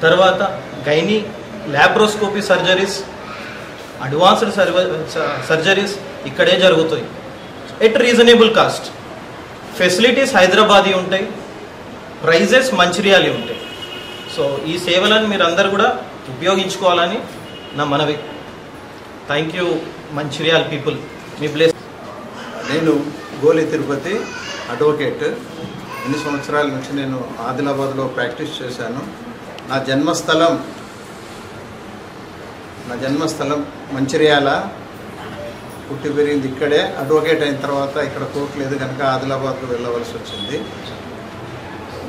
Speaker 9: తర్వాత gynae laparoscopy surgeries, advanced surgeries ఇక్కడే జరుగుతాయి at reasonable cost. Facilities Hyderabadi ఉంటాయి, ప్రైజెస్ మంచిర్యాలి ఉంటాయి. సో ఈ సేవలను మీరు అందరు కూడా ఉపయోగించుకోవాలని నా మనవి. Thank you Mancherial people. Me place.
Speaker 10: నేను గోలి తిరుపతి అడ్వకేట్. ఎన్ని సంవత్సరాల నుంచి నేను ఆదిలాబాద్లో ప్రాక్టీస్ చేశాను. నా జన్మస్థలం మంచిర్యాల, పుట్టి పెరిగింది ఇక్కడే. అడ్వకేట్ అయిన తర్వాత ఇక్కడ కోర్టు లేదు కనుక ఆదిలాబాద్కు వెళ్ళవలసి వచ్చింది.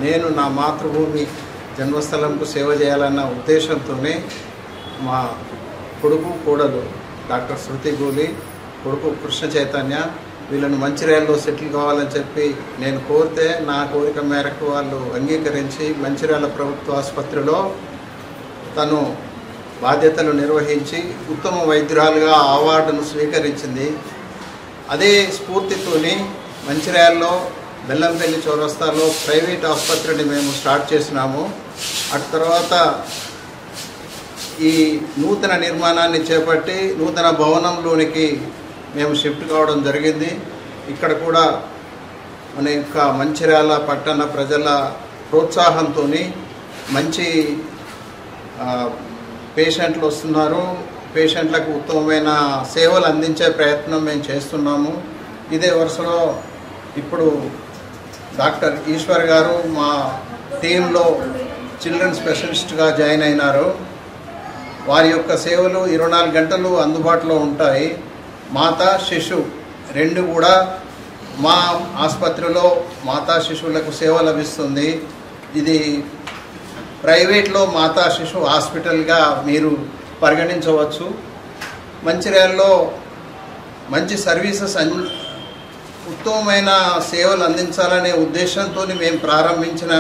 Speaker 10: నేను నా మాతృభూమి జన్మస్థలంకు సేవ చేయాలన్న ఉద్దేశంతోనే మా కొడుకు కోడలు డాక్టర్ శృతి గోలి, కొడుకు కృష్ణ చైతన్య వీళ్ళను మంచిర్యాలలో సెటిల్ కావాలని చెప్పి నేను కోరితే నా కోరిక మేరకు వాళ్ళు అంగీకరించి మంచిర్యాల ప్రభుత్వ ఆసుపత్రిలో తను బాధ్యతలు నిర్వహించి ఉత్తమ వైద్యురాలుగా అవార్డును స్వీకరించింది. అదే స్ఫూర్తితోని మంచిర్యాలలో బెల్లంపల్లి చౌరస్తాలో ప్రైవేట్ ఆసుపత్రిని మేము స్టార్ట్ చేసినాము. అటు తర్వాత ఈ నూతన నిర్మాణాన్ని చేపట్టి నూతన భవనంలోనికి మేము షిఫ్ట్ కావడం జరిగింది. ఇక్కడ కూడా మన యొక్క మంచిర్యాల పట్టణ ప్రజల ప్రోత్సాహంతో మంచి పేషెంట్లు వస్తున్నారు. పేషెంట్లకు ఉత్తమమైన సేవలు అందించే ప్రయత్నం మేము చేస్తున్నాము. ఇదే వరుసలో ఇప్పుడు డాక్టర్ ఈశ్వర్ గారు మా టీంలో చిల్డ్రన్ స్పెషలిస్ట్గా జాయిన్ అయినారు. వారి యొక్క సేవలు 24 గంటలు అందుబాటులో ఉంటాయి. మాతా శిశు రెండు కూడా మా ఆసుపత్రిలో మాతా శిశువులకు సేవ లభిస్తుంది. ఇది ప్రైవేట్లో మాతా శిశు హాస్పిటల్గా మీరు పరిగణించవచ్చు. మంచిర్యాలలో మంచి సర్వీసెస్ ఉత్తమమైన సేవలు అందించాలనే ఉద్దేశంతో మేము ప్రారంభించిన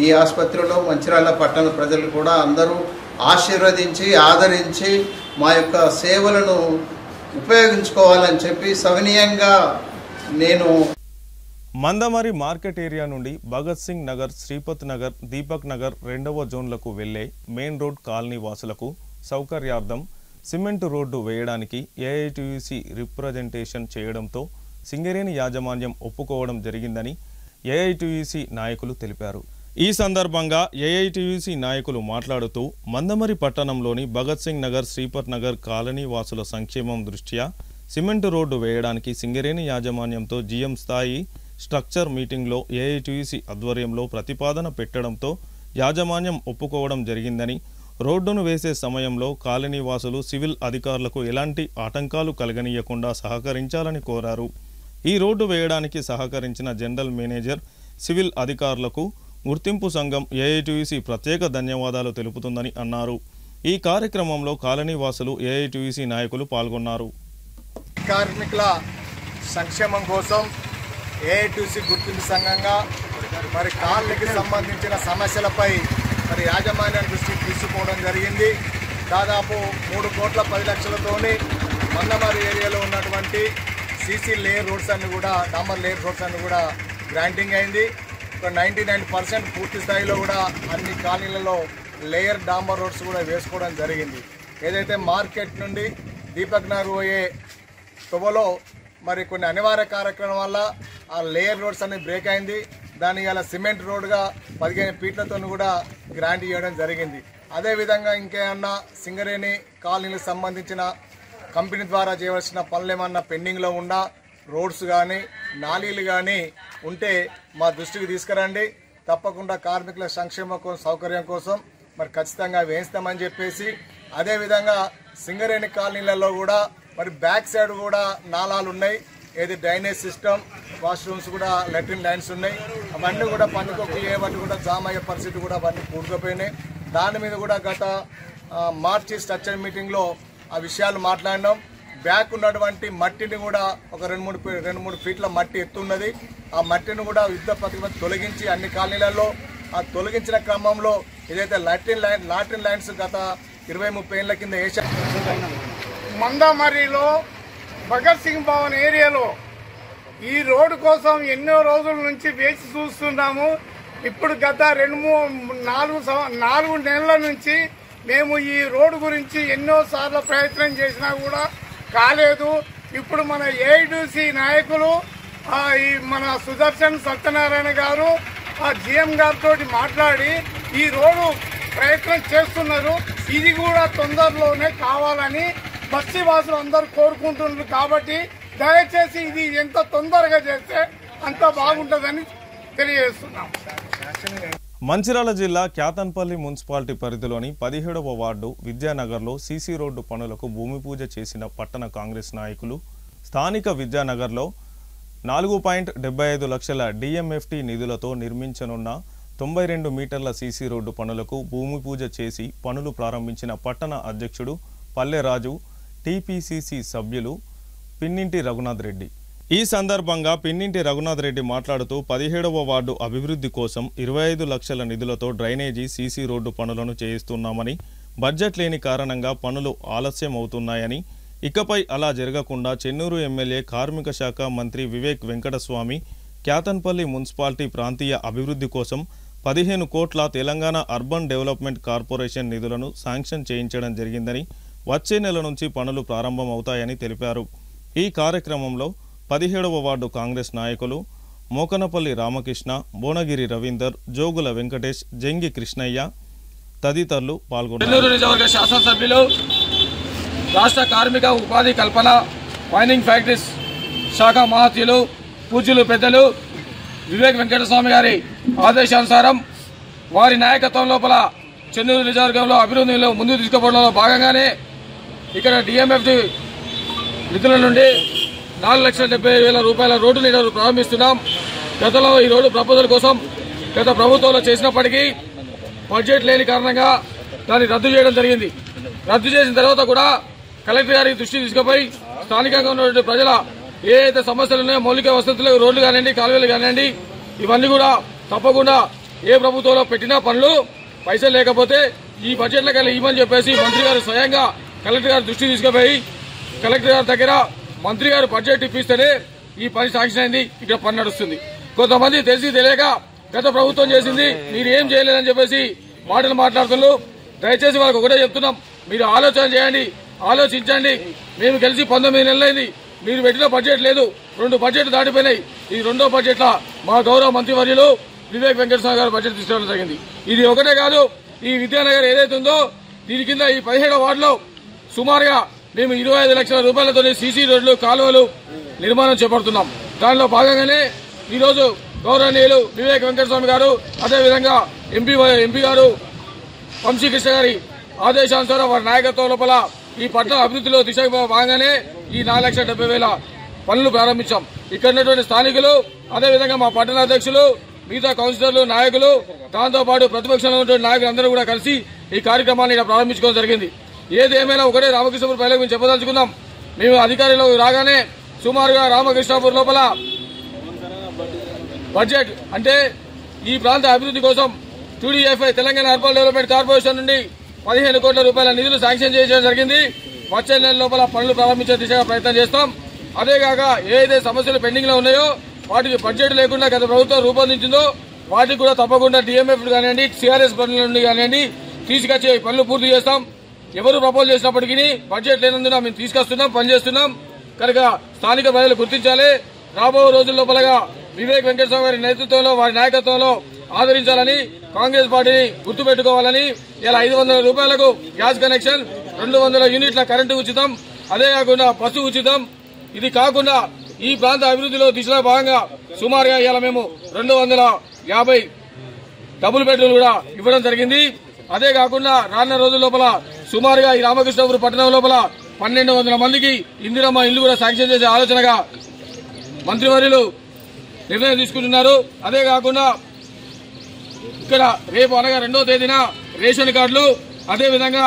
Speaker 10: ఈ ఆసుపత్రిలో మంచిర్యాల పట్టణ ప్రజలు కూడా అందరూ ఆశీర్వదించి ఆదరించి మా యొక్క సేవలను ఉపయోగించుకోవాలని చెప్పి సవినీయంగా నేను
Speaker 1: మందమరి మార్కెట్ ఏరియా నుండి భగత్ సింగ్ నగర్, శ్రీపత్ నగర్, దీపక్ నగర్ 2వ జోన్లకు వెళ్లే మెయిన్ రోడ్ కాలనీ వాసులకు సౌకర్యార్థం సిమెంట్ రోడ్డు వేయడానికి ఏఐటీయూసీ రిప్రజెంటేషన్ చేయడంతో సింగరేణి యాజమాన్యం ఒప్పుకోవడం జరిగిందని ఏఐటీయూసీ నాయకులు తెలిపారు. ఈ సందర్భంగా ఏఐటీయూసీ నాయకులు మాట్లాడుతూ మందమరి పట్టణంలోని భగత్ సింగ్ నగర్, శ్రీపత్ నగర్ కాలనీ వాసుల సంక్షేమం దృష్ట్యా సిమెంట్ రోడ్డు వేయడానికి సింగరేణి యాజమాన్యంతో జీఎం స్థాయి స్ట్రక్చర్ మీటింగ్లో ఏఐటీయూసీ ఆధ్వర్యంలో ప్రతిపాదన పెట్టడంతో యాజమాన్యం ఒప్పుకోవడం జరిగిందని, రోడ్డును వేసే సమయంలో కాలనీ వాసులు సివిల్ అధికారులకు ఎలాంటి ఆటంకాలు కలగనీయకుండా సహకరించాలని కోరారు. ఈ రోడ్డు వేయడానికి సహకరించిన జనరల్ మేనేజర్, సివిల్ అధికారులకు గుర్తింపు సంఘం ఏఐటీయూసీ ప్రత్యేక ధన్యవాదాలు తెలుపుతుందని అన్నారు. ఈ కార్యక్రమంలో కాలనీ వాసులు, ఏఐటీయూసీ నాయకులు పాల్గొన్నారు.
Speaker 11: కార్మికుల సంక్షేమం కోసం ఏఐటీయూసీ గుర్తింపు సంఘంగా మరి కాలనీకి సంబంధించిన సమస్యలపై మరి యాజమాన్యం దృష్టికి తీసుకోవడం జరిగింది. దాదాపు 3,10,00,000తోని మందమరి ఏరియాలో ఉన్నటువంటి సీసీ లేయర్ రోడ్స్ అన్ని కూడా, డాంబర్ లేయర్ రోడ్స్ అన్ని కూడా గ్రాంటింగ్ అయింది. 99% పూర్తి స్థాయిలో కూడా అన్ని కాలనీలలో లేయర్ డాంబర్ రోడ్స్ కూడా వేసుకోవడం జరిగింది. ఏదైతే మార్కెట్ నుండి దీపక్ నగర్ పోయే తువలో మరి కొన్ని అనివార్య కార్యక్రమం వల్ల ఆ లేయర్ రోడ్స్ అన్ని బ్రేక్ అయింది. దాన్ని ఇలా సిమెంట్ రోడ్గా 15 ఫీట్లతో కూడా గ్రాంట్ ఇవ్వడం జరిగింది. అదేవిధంగా ఇంకేమన్నా సింగరేణి కాలనీలకు సంబంధించిన కంపెనీ ద్వారా చేయవలసిన పనులు ఏమన్నా పెండింగ్లో ఉన్నా, రోడ్స్ కానీ నాలీలు కానీ ఉంటే మా దృష్టికి తీసుకురండి. తప్పకుండా కార్మికుల సంక్షేమ సౌకర్యం కోసం మరి ఖచ్చితంగా వేయిస్తామని చెప్పేసి, అదేవిధంగా సింగరేణి కాలనీలలో కూడా మరి బ్యాక్ సైడ్ కూడా నాలాలు ఉన్నాయి. ఏది డ్రైనేజ్ సిస్టమ్, వాష్రూమ్స్ కూడా, లెట్రిన్ లైన్స్ ఉన్నాయి. అవన్నీ కూడా పనుకోకి ఏవన్నీ కూడా జామ్ అయ్యే పరిస్థితి కూడా అవన్నీ కూడుకుపోయినాయి. దాని మీద కూడా గత మార్చి స్ట్రక్చర్ మీటింగ్లో ఆ విషయాలు మాట్లాడినాం. బ్యాక్ ఉన్నటువంటి మట్టిని కూడా ఒక 2-3 ఫీట్ల మట్టి ఎత్తున్నది. ఆ మట్టిని కూడా యుద్ధ ప్రతిపత్తి తొలగించి అన్ని కాలనీలలో ఆ తొలగించిన క్రమంలో ఏదైతే లాట్రిన్ లైన్స్ గత 20-30 ఏళ్ల కింద వేసా.
Speaker 12: మందమరిలో భగత్ సింగ్ భవన్ ఏరియాలో ఈ రోడ్డు కోసం ఎన్నో రోజుల నుంచి వేచి చూస్తున్నాము. ఇప్పుడు గత 4 నెలల నుంచి మేము ఈ రోడ్డు గురించి ఎన్నోసార్లు ప్రయత్నం చేసినా కూడా కాలేదు. ఇప్పుడు మన ఏఐటీయూసీ నాయకులు ఈ మన సుదర్శన్ సత్యనారాయణ గారు ఆ జీఎం గారితో మాట్లాడి ఈ రోడ్డు ప్రయత్నం చేస్తున్నారు. ఇది కూడా తొందరలోనే కావాలని బస్తీ వాసులు అందరూ కోరుకుంటున్నారు. కాబట్టి దయచేసి ఇది ఎంత తొందరగా చేస్తే అంత బాగుంటుందని తెలియజేస్తున్నాం.
Speaker 1: మంచిర్యాల జిల్లా క్యాతన్పల్లి మున్సిపాలిటీ పరిధిలోని 17వ వార్డు విద్యానగర్లో సీసీ రోడ్డు పనులకు భూమి పూజ చేసిన పట్టణ కాంగ్రెస్ నాయకులు స్థానిక విద్యానగర్లో 4.75 లక్షల డిఎంఎఫ్టి నిధులతో నిర్మించనున్న 92 మీటర్ల సీసీ రోడ్డు పనులకు భూమి పూజ చేసి పనులు ప్రారంభించిన పట్టణ అధ్యక్షుడు పల్లెరాజు, టీపీసీసీ సభ్యులు పిన్నింటి రఘునాథ్ రెడ్డి. ఈ సందర్భంగా పిన్నింటి రఘునాథ్ రెడ్డి మాట్లాడుతూ 17వ వార్డు అభివృద్ధి కోసం 25 లక్షల నిధులతో డ్రైనేజీ, సీసీ రోడ్డు పనులను చేయిస్తున్నామని, బడ్జెట్ లేని కారణంగా పనులు ఆలస్యం అవుతున్నాయని, ఇకపై అలా జరగకుండా చెన్నూరు ఎమ్మెల్యే కార్మిక శాఖ మంత్రి వివేక్ వెంకటస్వామి క్యాతన్పల్లి మున్సిపాలిటీ ప్రాంతీయ అభివృద్ధి కోసం 15 కోట్ల తెలంగాణ అర్బన్ డెవలప్మెంట్ కార్పొరేషన్ నిధులను శాంక్షన్ చేయించడం జరిగిందని, వచ్చే నెల నుంచి పనులు ప్రారంభమవుతాయని తెలిపారు. ఈ కార్యక్రమంలో 17వ వార్డు కాంగ్రెస్ నాయకులు మోకనపల్లి రామకృష్ణ, బోనగిరి రవీందర్, జోగుల వెంకటేష్, జంగి కృష్ణయ్య తదితరులు పాల్గొన్నారు.
Speaker 13: చెన్నూరు నియోజకవర్గ శాసనసభ్యులు, రాష్ట్ర కార్మిక ఉపాధి కల్పన మైనింగ్ ఫ్యాక్టరీస్ శాఖ మహత్యులు, పూజ్యులు పెద్దలు వివేక్ వెంకటస్వామి గారి ఆదేశానుసారం వారి నాయకత్వం లోపల చెన్నూరు నియోజకవర్గంలో అభివృద్ధిలో ముందుకు తీసుకుపోవడంలో భాగంగానే ఇక్కడ డిఎంఎఫ్టి నిధుల నుండి 4,70,000 రూపాయల రోడ్డుని ఈరోజు ప్రారంభిస్తున్నాం. గతంలో ఈ రోడ్డు ప్రపోజల్ కోసం గత ప్రభుత్వంలో చేసినప్పటికీ బడ్జెట్ లేని కారణంగా దాన్ని రద్దు చేయడం జరిగింది. రద్దు చేసిన తర్వాత కూడా కలెక్టర్ గారికి దృష్టికి తీసుకుపోయి స్థానికంగా ఉన్నటువంటి ప్రజల ఏదైతే సమస్యలు ఉన్నాయో మౌలిక వసతులు, రోడ్లు కానివ్వండి, కాలువలు కానివ్వండి, ఇవన్నీ కూడా తప్పకుండా ఏ ప్రభుత్వంలో పెట్టినా పనులు పైసలు లేకపోతే ఈ బడ్జెట్లకు వెళ్ళి ఇవ్వని చెప్పేసి మంత్రి గారు స్వయంగా కలెక్టర్ గారు దృష్టి తీసుకుపోయి కలెక్టర్ గారి దగ్గర మంత్రి గారు బడ్జెట్ ఇప్పిస్తేనే ఈ పని శాంక్షన్ అయింది, ఇక్కడ పని నడుస్తుంది. కొంతమంది తెలిసి తెలియక గత ప్రభుత్వం చేసింది మీరు ఏం చేయలేదని చెప్పేసి మాటలు మాట్లాడుతున్నారు. దయచేసి వాళ్ళకి ఒకటే చెప్తున్నాం, మీరు ఆలోచన చేయండి, ఆలోచించండి. మేము కలిసి 19 నెలలైంది, మీరు పెట్టిన బడ్జెట్ లేదు, 2 బడ్జెట్లు దాటిపోయినాయి. ఈ 2వ బడ్జెట్ల మా గౌరవ మంత్రివర్యులు వివేక్ వెంకటస్వామి గారు బడ్జెట్ తీసుకోవడం జరిగింది. ఇది ఒకటే కాదు, ఈ విద్యానగర్ ఏదైతే ఉందో దీని కింద ఈ 17వ వార్డులో సుమారుగా మేము 25 లక్షల రూపాయలతో సీసీ రోడ్లు, కాలువలు నిర్మాణం చేపడుతున్నాం. దానిలో భాగంగానే ఈరోజు గౌరవనీయులు వివేక్ వెంకటస్వామి గారు, అదేవిధంగా ఎంపీ గారు వంశీకృష్ణ గారి ఆదేశానుసారం వారి నాయకత్వం లోపల ఈ పట్టణ అభివృద్ధిలో దిశగా భాగంగానే ఈ 4,70,000 పనులు ప్రారంభించాం. ఇక్కడ ఉన్నటువంటి స్థానికులు, అదేవిధంగా మా పట్టణ అధ్యక్షులు, మిగతా కౌన్సిలర్లు, నాయకులు, దాంతోపాటు ప్రతిపక్షంలో ఉన్నటువంటి నాయకులందరూ కూడా కలిసి ఈ కార్యక్రమాన్ని ఇక్కడ ప్రారంభించుకోవడం జరిగింది. ఏదేమైనా ఒకటే రామకృష్ణపూర్ ప్రజలకు మేము చెప్పదలుచుకుందాం. మేము అధికారంలో రాగానే సుమారుగా రామకృష్ణాపూర్ లోపల బడ్జెట్ అంటే ఈ ప్రాంత అభివృద్ధి కోసం TDFI Telangana urban development corporation నుండి 15 కోట్ల రూపాయల నిధులు శాంక్షన్ చేయడం జరిగింది. వచ్చే నెల లోపల పనులు ప్రారంభించే దిశగా ప్రయత్నం చేస్తాం. అదేగాక ఏదైతే సమస్యలు పెండింగ్ లో ఉన్నాయో వాటికి బడ్జెట్ లేకుండా గత ప్రభుత్వం రూపొందించిందో వాటికి కూడా తప్పకుండా DMF కానివ్వండి, CRS పనుల నుండి కానివ్వండి తీసుకొచ్చి పనులు పూర్తి చేస్తాం. ఎవరు ప్రపోజ్ చేసినప్పటికీ బడ్జెట్ లేనందున మేము తీసుకొస్తున్నాం, పనిచేస్తున్నాం. కనుక స్థానిక ప్రజలు గుర్తించాలి. రాబో రోజుల లోపలగా వివేక్ వెంకటస్వామి గారి నేతృత్వంలో, వారి నాయకత్వంలో ఆదరించాలని, కాంగ్రెస్ పార్టీని గుర్తుపెట్టుకోవాలని. ఇలా 500 రూపాయలకు గ్యాస్ కనెక్షన్, 200 యూనిట్ల కరెంటు ఉచితం, అదే కాకుండా బస్సు ఉచితం. ఇది కాకుండా ఈ ప్రాంత అభివృద్ధిలో దిశలో భాగంగా సుమారుగా ఇలా మేము 250 డబుల్ బెడ్రూమ్లు కూడా ఇవ్వడం జరిగింది. అదే కాకుండా రానున్న రోజుల లోపల సుమారుగా ఈ రామకృష్ణపురం పట్టణం లోపల 1,200 మందికి ఇందిరమ్మ ఇల్లు కూడా శాంక్షన్ చేసే ఆలోచనగా మంత్రివర్యులు నిర్ణయం తీసుకుంటున్నారు. అదే కాకుండా ఇక్కడ రేపు అనగా 2వ తేదీన రేషన్ కార్డులు, అదేవిధంగా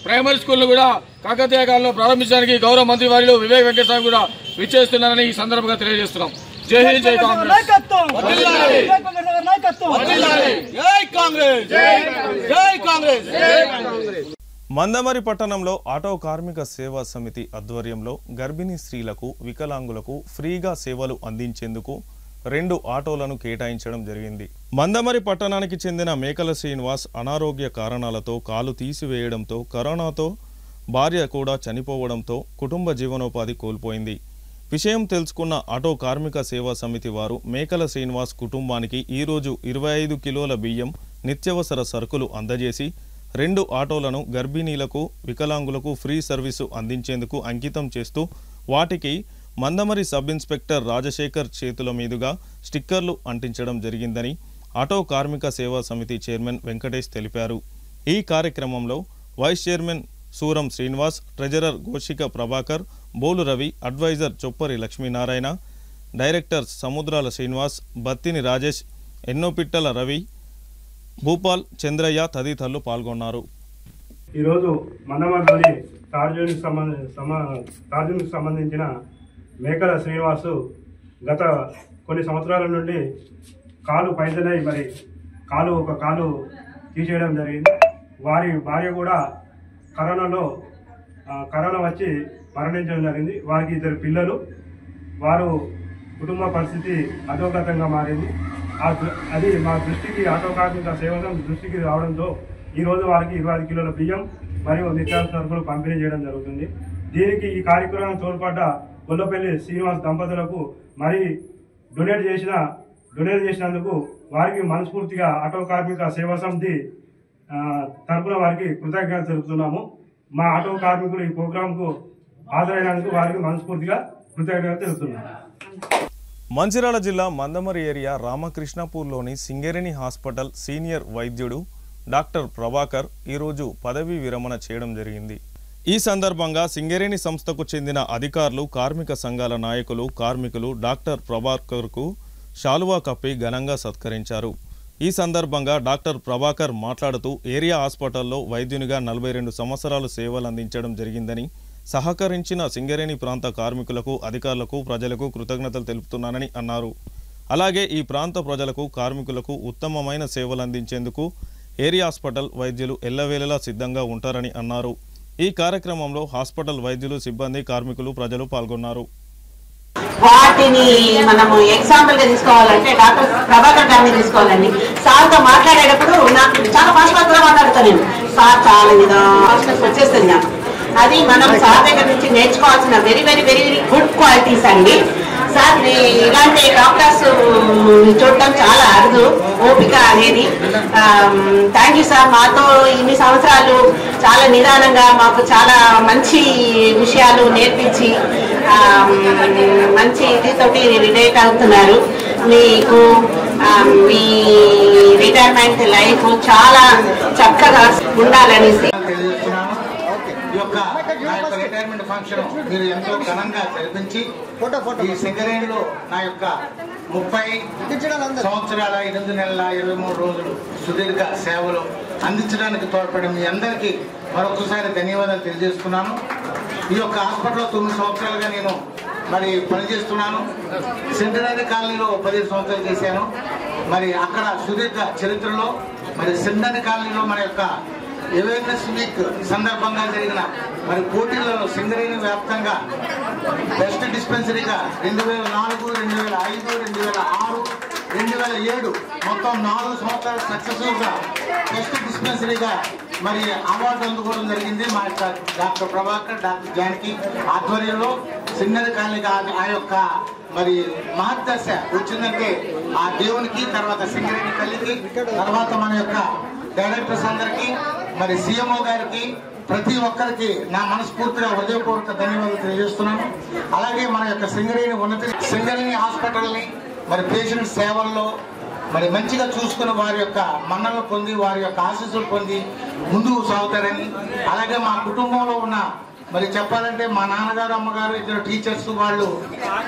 Speaker 13: ప్రైమరీ స్కూళ్లు కూడా కాకతీయ కాలంలో ప్రారంభించడానికి గౌరవ మంత్రి వారిలో వివేక్ వెంకటస్వామి కూడా విచ్చేస్తున్నారని ఈ సందర్భంగా తెలియజేస్తున్నాం. జై హింద్, జై కాంగ్రెస్.
Speaker 1: మందమరి పట్టణంలో ఆటో కార్మిక సేవా సమితి ఆధ్వర్యంలో గర్భిణీ స్త్రీలకు, వికలాంగులకు ఫ్రీగా సేవలు అందించేందుకు 2 ఆటోలను కేటాయించడం జరిగింది. మందమరి పట్టణానికి చెందిన మేకల శ్రీనివాస్ అనారోగ్య కారణాలతో కాలు తీసివేయడంతో, కరోనాతో భార్య కూడా చనిపోవడంతో కుటుంబ జీవనోపాధి కోల్పోయింది. విషయం తెలుసుకున్న ఆటో కార్మిక సేవా సమితి వారు మేకల శ్రీనివాస్ కుటుంబానికి ఈరోజు 25 కిలోల బియ్యం, నిత్యావసర సరుకులు అందజేసి 2 ఆటోలను గర్భిణీలకు, వికలాంగులకు ఫ్రీ సర్వీసు అందించేందుకు అంకితం చేస్తూ వాటికి మందమరి సబ్ ఇన్స్పెక్టర్ రాజశేఖర్ చేతుల మీదుగా స్టిక్కర్లు అంటించడం జరిగిందని ఆటో కార్మిక సేవా సమితి చైర్మన్ వెంకటేష్ తెలిపారు. ఈ కార్యక్రమంలో vice chairman Suram Srinivas, treasurer Goshika Prabhakar, Bolu Ravi, adviser Choppari Lakshminarayana, director Samudrala Srinivas, Battini Rajesh, Ennopittala Ravi, Bhupal, Chandraiah తదితరులు పాల్గొన్నారు.
Speaker 14: ఈరోజు మందమరిలోని తార్జునికి సంబంధించిన మేకల శ్రీనివాసు గత కొన్ని సంవత్సరాల నుండి కాలు పైసలై ఒక కాలు తీసేయడం జరిగింది. వారి భార్య కూడా కరోనా వచ్చి మరణించడం జరిగింది. వారికి 2 పిల్లలు. వారు కుటుంబ పరిస్థితి అధోగతంగా మారింది. అది మా దృష్టికి, ఆటో కార్మిక సేవల దృష్టికి రావడంతో ఈరోజు వారికి 25 కిలోల బియ్యం మరియు నిత్యావసర సరుకులు పంపిణీ చేయడం జరుగుతుంది. దీనికి ఈ కార్యక్రమం తోడ్పడ్డ గొల్లపల్లి శ్రీనివాస్ దంపతులకు మరి డొనేట్ చేసినందుకు వారికి మనస్ఫూర్తిగా ఆటో కార్మిక సేవా సమితి తరఫున వారికి కృతజ్ఞతలు తెలుపుతున్నాము. మా ఆటో కార్మికులు ఈ ప్రోగ్రాంకు హాజరైనందుకు వారికి మనస్ఫూర్తిగా కృతజ్ఞతలు తెలుపుతున్నాము.
Speaker 1: మంచిర్యాల జిల్లా మందమరి ఏరియా రామకృష్ణపూర్లోని సింగరేణి హాస్పిటల్ సీనియర్ వైద్యుడు డాక్టర్ ప్రభాకర్ ఈరోజు పదవీ విరమణ చేయడం జరిగింది. ఈ సందర్భంగా సింగరేణి సంస్థకు చెందిన అధికారులు, కార్మిక సంఘాల నాయకులు, కార్మికులు డాక్టర్ ప్రభాకర్కు శాలువా కప్పి ఘనంగా సత్కరించారు. ఈ సందర్భంగా డాక్టర్ ప్రభాకర్ మాట్లాడుతూ ఏరియా హాస్పిటల్లో వైద్యునిగా 42 సంవత్సరాలు సేవలు అందించడం జరిగిందని, సహకరించిన సింగరేణి ప్రాంత కార్మికులకు, అధికారులకు, ప్రజలకు కృతజ్ఞతలు తెలుపుతున్నానని అన్నారు. అలాగే ఈ ప్రాంత ప్రజలకు, కార్మికులకు ఉత్తమమైన సేవలు అందించేందుకు ఏరియా హాస్పిటల్ వైద్యులు ఎల్లవేళలా సిద్ధంగా ఉంటారని అన్నారు. ఈ కార్యక్రమంలో హాస్పిటల్ వైద్యులు, సిబ్బంది, కార్మికులు, ప్రజలు పాల్గొన్నారు.
Speaker 15: వాటిని మనము ఎగ్జాంపుల్ గా తీసుకోవాలంటే డాక్టర్ ప్రభాకర్ గారిని తీసుకోవాలండి. సార్తో మాట్లాడేటప్పుడు నాకు చాలా ఫాస్ట్గా మాట్లాడతాను నేను. సార్ చాలా వచ్చేస్తుంది నాకు. అది మనం సార్ దగ్గర నుంచి నేర్చుకోవాల్సిన very very very very good qualities అండి. సార్ ఇలాంటి డాక్టర్స్ చూడటం చాలా అరుదు, ఓపిక అనేది. థ్యాంక్ యూ సార్, మాతో ఇన్ని సంవత్సరాలు చాలా నిదానంగా మాకు చాలా మంచి విషయాలు నేర్పించి మంచి ఇదితోటి రిలేట్ అవుతున్నారు. మీకు మీ రిటైర్మెంట్ లైఫ్ చాలా చక్కగా ఉండాలనేసి
Speaker 16: ఈ యొక్క నా యొక్క రిటైర్మెంట్ ఫంక్షన్ మీరు ఎంతో ఘనంగా జరిపించి ఈ సింగరేణిలో నా యొక్క 30 సంవత్సరాల 8 నెలల 23 రోజులు సుదీర్ఘ సేవలు అందించడానికి తోడ్పడిన మీ అందరికీ మరొకసారి ధన్యవాదాలు తెలియజేస్తున్నాను. ఈ యొక్క హాస్పిటల్లో 9 సంవత్సరాలుగా నేను మరి పనిచేస్తున్నాను. సెంటనరీ కాలనీలో 15 సంవత్సరాలు చేశాను. మరి అక్కడ సుదీర్ఘ చరిత్రలో మరి సెంటనరీ కాలనీలో మన యొక్క అవేర్నెస్ వీక్ సందర్భంగా జరిగిన మరి పోటీలలో సింగరేణి వ్యాప్తంగా బెస్ట్ డిస్పెన్సరీగా 2004, 2005, 2006, 2007 మొత్తం 4 సంవత్సరాలు సక్సెస్ఫుల్గా బెస్ట్ డిస్పెన్సరీగా మరి అవార్డు అందుకోవడం జరిగింది. మా యొక్క డాక్టర్ ప్రభాకర్, డాక్టర్ జానకి ఆధ్వర్యంలో సింగరేణి కాలనీగా ఆ యొక్క మరి మహద్దశ వచ్చిందంటే ఆ దేవునికి, తర్వాత సింగరేణి తల్లికి, తర్వాత మన యొక్క డైరెక్టర్స్ అందరికీ, మరి సీఎంఓ గారికి, ప్రతి ఒక్కరికి నా మనస్ఫూర్తిగా హృదయపూర్వక ధన్యవాదాలు తెలియజేస్తున్నాను. అలాగే మన యొక్క సింగరేణి హాస్పిటల్ని మరి పేషెంట్ సేవల్లో మరి మంచిగా చూసుకుని వారి యొక్క మన్నలు పొంది, వారి యొక్క ఆశీస్సులు పొంది ముందుకు సాగుతారని, అలాగే మా కుటుంబంలో ఉన్న మరి చెప్పాలంటే మా నాన్నగారు, అమ్మగారు, 2 టీచర్స్ వాళ్ళు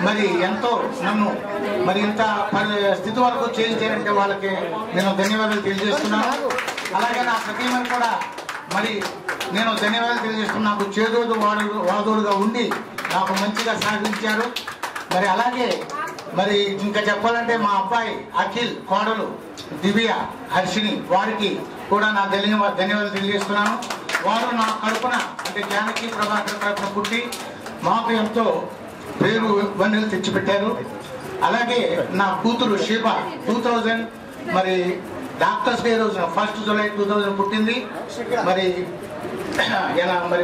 Speaker 16: మరి ఎంతో నన్ను మరి ఇంత స్థితి వరకు చేయించారంటే వాళ్ళకి నేను ధన్యవాదాలు తెలియజేస్తున్నాను. అలాగే నా సతీమణి కూడా మరి నేను ధన్యవాదాలు తెలియజేస్తున్నాను. నాకు చేదోడు వాదోడుగా ఉండి నాకు మంచిగా సహకరించారు. మరి అలాగే మరి ఇంకా చెప్పాలంటే మా అబ్బాయి అఖిల్, కోడలు దివ్య, హర్షిని, వారికి కూడా నా ధన్యవాదాలు తెలియజేస్తున్నాను. వారు నా కడుపున అంటే జానకి ప్రభాకర్ కడుపున పుట్టి మాకు ఎంతో పేరు వన్నెలు తెచ్చిపెట్టారు. అలాగే నా కూతురు శివ 2000 మరి డాక్టర్స్ డే రోజున 1 జూలై 2000 పుట్టింది. మరి ఇలా మరి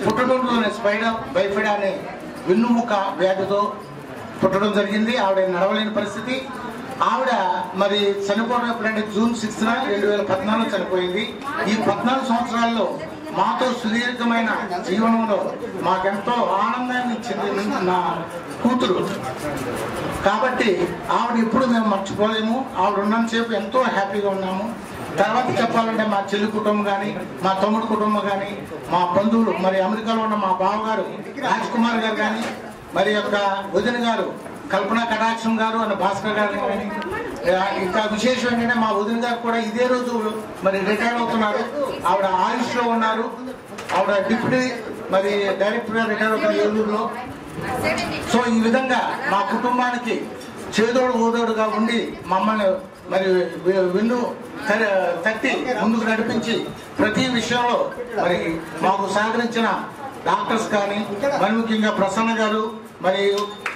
Speaker 16: పుట్టడంలోనే స్పైనల్ బైఫిడా అనే వెన్నుముక వ్యాధితో పుట్టడం జరిగింది. ఆవిడ నడవలేని పరిస్థితి. ఆవిడ మరి చనిపోవడం ఎప్పుడంటే జూన్ 6, 2014 చనిపోయింది. ఈ 14 సంవత్సరాల్లో మాతో సుదీర్ఘమైన జీవనంలో మాకెంతో ఆనందాన్ని ఇచ్చింది నా కూతురు. కాబట్టి ఆవిడ ఇప్పుడు మేము మర్చిపోలేము. ఆవిడ ఉన్నంతసేపు ఎంతో హ్యాపీగా ఉన్నాము. తర్వాత చెప్పాలంటే మా చెల్లి కుటుంబం కానీ, మా తమ్ముడు కుటుంబం కానీ, మా బంధువులు మరి అమెరికాలో ఉన్న మా బావగారు రాజ్ కుమార్ గారు కానీ, మరి యొక్క వదిన గారు కల్పన కటాక్షం గారు అన్న భాస్కర్ గారు కానీ, ఇంకా విశేషం ఏంటంటే మా వదిన గారు కూడా ఇదే రోజు మరి రిటైర్ అవుతున్నారు. ఆవిడ ఆయుష్లో ఉన్నారు. ఆవిడ డిప్యూటీ మరి డైరెక్టర్గా రిటైర్ అవుతారు ఏలూరులో. సో ఈ విధంగా మా కుటుంబానికి చేదోడు ఓదోడుగా ఉండి మమ్మల్ని మరి వెన్ను తట్టి ముందుకు నడిపించి ప్రతి విషయంలో మరి మాకు సహకరించిన డాక్టర్స్ కానీ, మరి ముఖ్యంగా ప్రసన్న గారు, మరి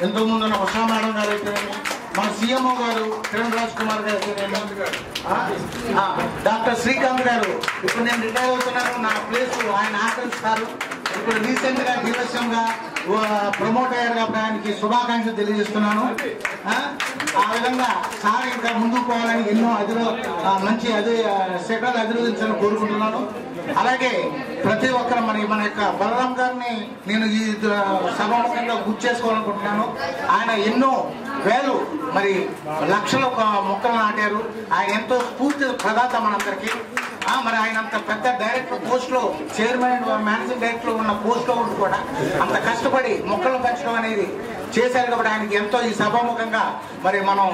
Speaker 16: ఎంతో ముందు ఉన్న ఉషా మేడం గారు అయితేనేమి, మన సీఎంఓ గారు కిరణ్ రాజ్ కుమార్ గారు అయితేనేమి, డాక్టర్ శ్రీకాంత్ గారు ఇప్పుడు నేను రిటైర్ అవుతున్నాను, నా ప్లేస్ ఆయన ఆకరిస్తారు. ఇప్పుడు రీసెంట్ గా DSM గా ప్రమోట్ అయ్యారు కాబట్టి ఆయనకి శుభాకాంక్షలు తెలియజేస్తున్నాను. ఆ విధంగా సార్ ఇంకా ముందుకు పోవాలని ఎన్నో మంచి శిఖరాలు అధిరోధించాలని కోరుకుంటున్నాను. అలాగే ప్రతి ఒక్కరు మన యొక్క బలరాం గారిని నేను ఈ సభాముఖంగా గుర్తు చేసుకోవాలనుకుంటున్నాను. ఆయన ఎన్నో వేలు మరి లక్షల మొక్కలు నాటారు. ఆయన ఎంతో స్ఫూర్తి ప్రదాత మనందరికీ. మరి ఆయన అంత పెద్ద డైరెక్టర్ పోస్ట్ లో, చైర్మన్, మేనేజింగ్ డైరెక్టర్ లో ఉన్న పోస్ట్ లో ఉండి కూడా అంత కష్టపడి మొక్కలు పెంచడం అనేది చేశారు కాబట్టి ఆయనకి ఎంతో ఈ సభాముఖంగా మరి మనం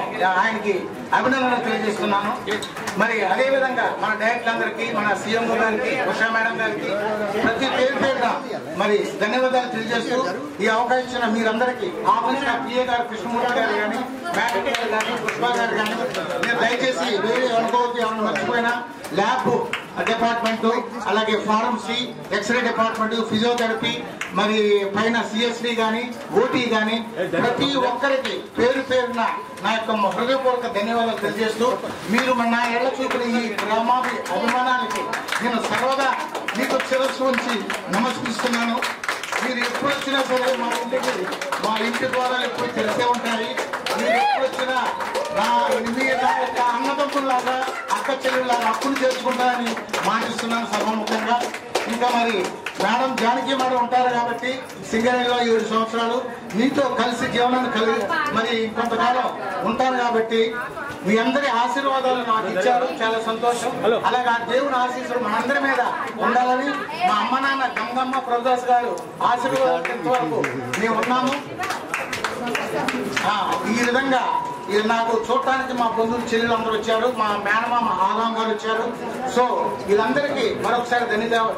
Speaker 16: ఆయనకి అభినందనలు తెలియజేస్తున్నాను. మరి అదేవిధంగా మన డైరెక్టర్లందరికీ, మన సీఎం గారికి, ఉషా మేడం గారికి ప్రతి పేరున మరి ధన్యవాదాలు తెలియజేస్తూ ఈ అవకాశం ఇచ్చిన మీరందరికీ ఆఫీస్ పిఏ గారు కృష్ణమూర్తి గారు కానీ, మేడం గారు కానీ, పుష్ప గారు కానీ, మీరు దయచేసి వేరే అనుకోవద్దు, ఏమన్నా మర్చిపోయినా ల్యాబ్ డిపార్ట్మెంట్, అలాగే ఫార్మసీ, ఎక్స్రే డిపార్ట్మెంట్, ఫిజియోథెరపీ, మరి పైన సిఎస్డి కానీ, ఓటీ కానీ ప్రతి ఒక్కరికి పేరు పేరున నా యొక్క హృదయపూర్వక ధన్యవాదాలు తెలియజేస్తూ మీరు నా ఏళ్ల చూపిన ఈ గ్రామాభి అభిమానానికి నేను సర్వదా మీకు శిరస్సు ఉంచి నమస్కరిస్తున్నాను. మీరు ఎప్పుడు వచ్చినా సరే మా ఇంటి ద్వారా ఎప్పుడు తెలిసే ఉంటాయి. మీరు ఎప్పుడు వచ్చినా మీరు నా యొక్క అన్నదమ్ములాగా, అక్క చెల్లెళ్ళలాగా అప్పులు చేసుకుంటారని మాటిస్తున్నాను సభాముఖంగా. ఇంకా మరి మేడం జానకి మేడం ఉంటారు కాబట్టి సింగరేణిలో 7 సంవత్సరాలు మీతో కలిసి జీవనాన్ని కలిగి మరి కొంతకాలం ఉంటారు కాబట్టి మీ అందరి ఆశీర్వాదాలు నాకు ఇచ్చారు, చాలా సంతోషం. అలాగే ఆ దేవుని ఆశీస్సులు మనందరి మీద ఉండాలని మా అమ్మ నాన్న గంగమ్మ ప్రభుదాస్ గారు ఆశీర్వాదాలు ఇంతవరకు మేము ఉన్నాము. ఈ విధంగా నాకు చూడటానికి మా బంధువులు చెల్లెలు అందరూ వచ్చారు, మా మేనమామ ఆదాం గారు వచ్చారు. సో వీళ్ళందరికీ మరొకసారి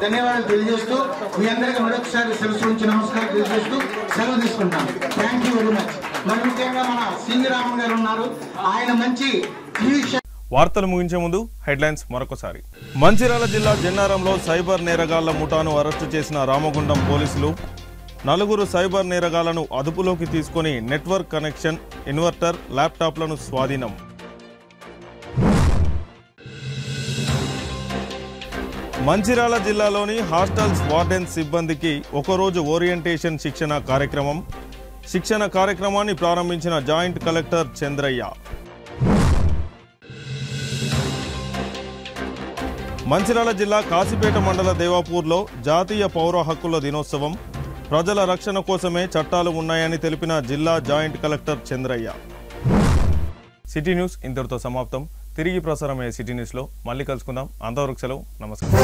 Speaker 16: ధన్యవాదాలు తెలియజేస్తూ మీ అందరికీ మరొకసారి శిరస్సు నుంచి నమస్కారం తెలియజేస్తూ సెలవు తీసుకుంటాను. Thank you very much. మరి ముఖ్యంగా మన సింగిరామన్ గారు ఉన్నారు, ఆయన మంచి
Speaker 1: వార్తలు ముగించే ముందు హెడ్లైన్స్ మరొకసారి. మంచిర్యాల జిల్లా జన్నారంలో సైబర్ నేరగాళ్ల ముఠాను అరెస్టు చేసిన రామగుండం పోలీసులు. 4 సైబర్ నేరగాళ్లను అదుపులోకి తీసుకొని నెట్వర్క్ కనెక్షన్, ఇన్వర్టర్, ల్యాప్టాప్లను స్వాధీనం. మంచిర్యాల జిల్లాలోని హాస్టల్స్ వార్డెన్ సిబ్బందికి ఒకరోజు ఓరియంటేషన్ శిక్షణ కార్యక్రమం. శిక్షణ కార్యక్రమాన్ని ప్రారంభించిన జాయింట్ కలెక్టర్ చంద్రయ్య. మంచిర్యాల జిల్లా కాశీపేట మండల దేవాపూర్లో జాతీయ పౌర హక్కుల దినోత్సవం. ప్రజల రక్షణ కోసమే చట్టాలు ఉన్నాయని తెలిపిన జిల్లా joint collector Chandraiah. City news ఇంతటితో సమాప్తం. తిరిగి ప్రసారమయ్యే సిటీ న్యూస్లో మళ్ళీ కలుసుకుందాం. అంతవరకు సెలవు. నమస్కారం.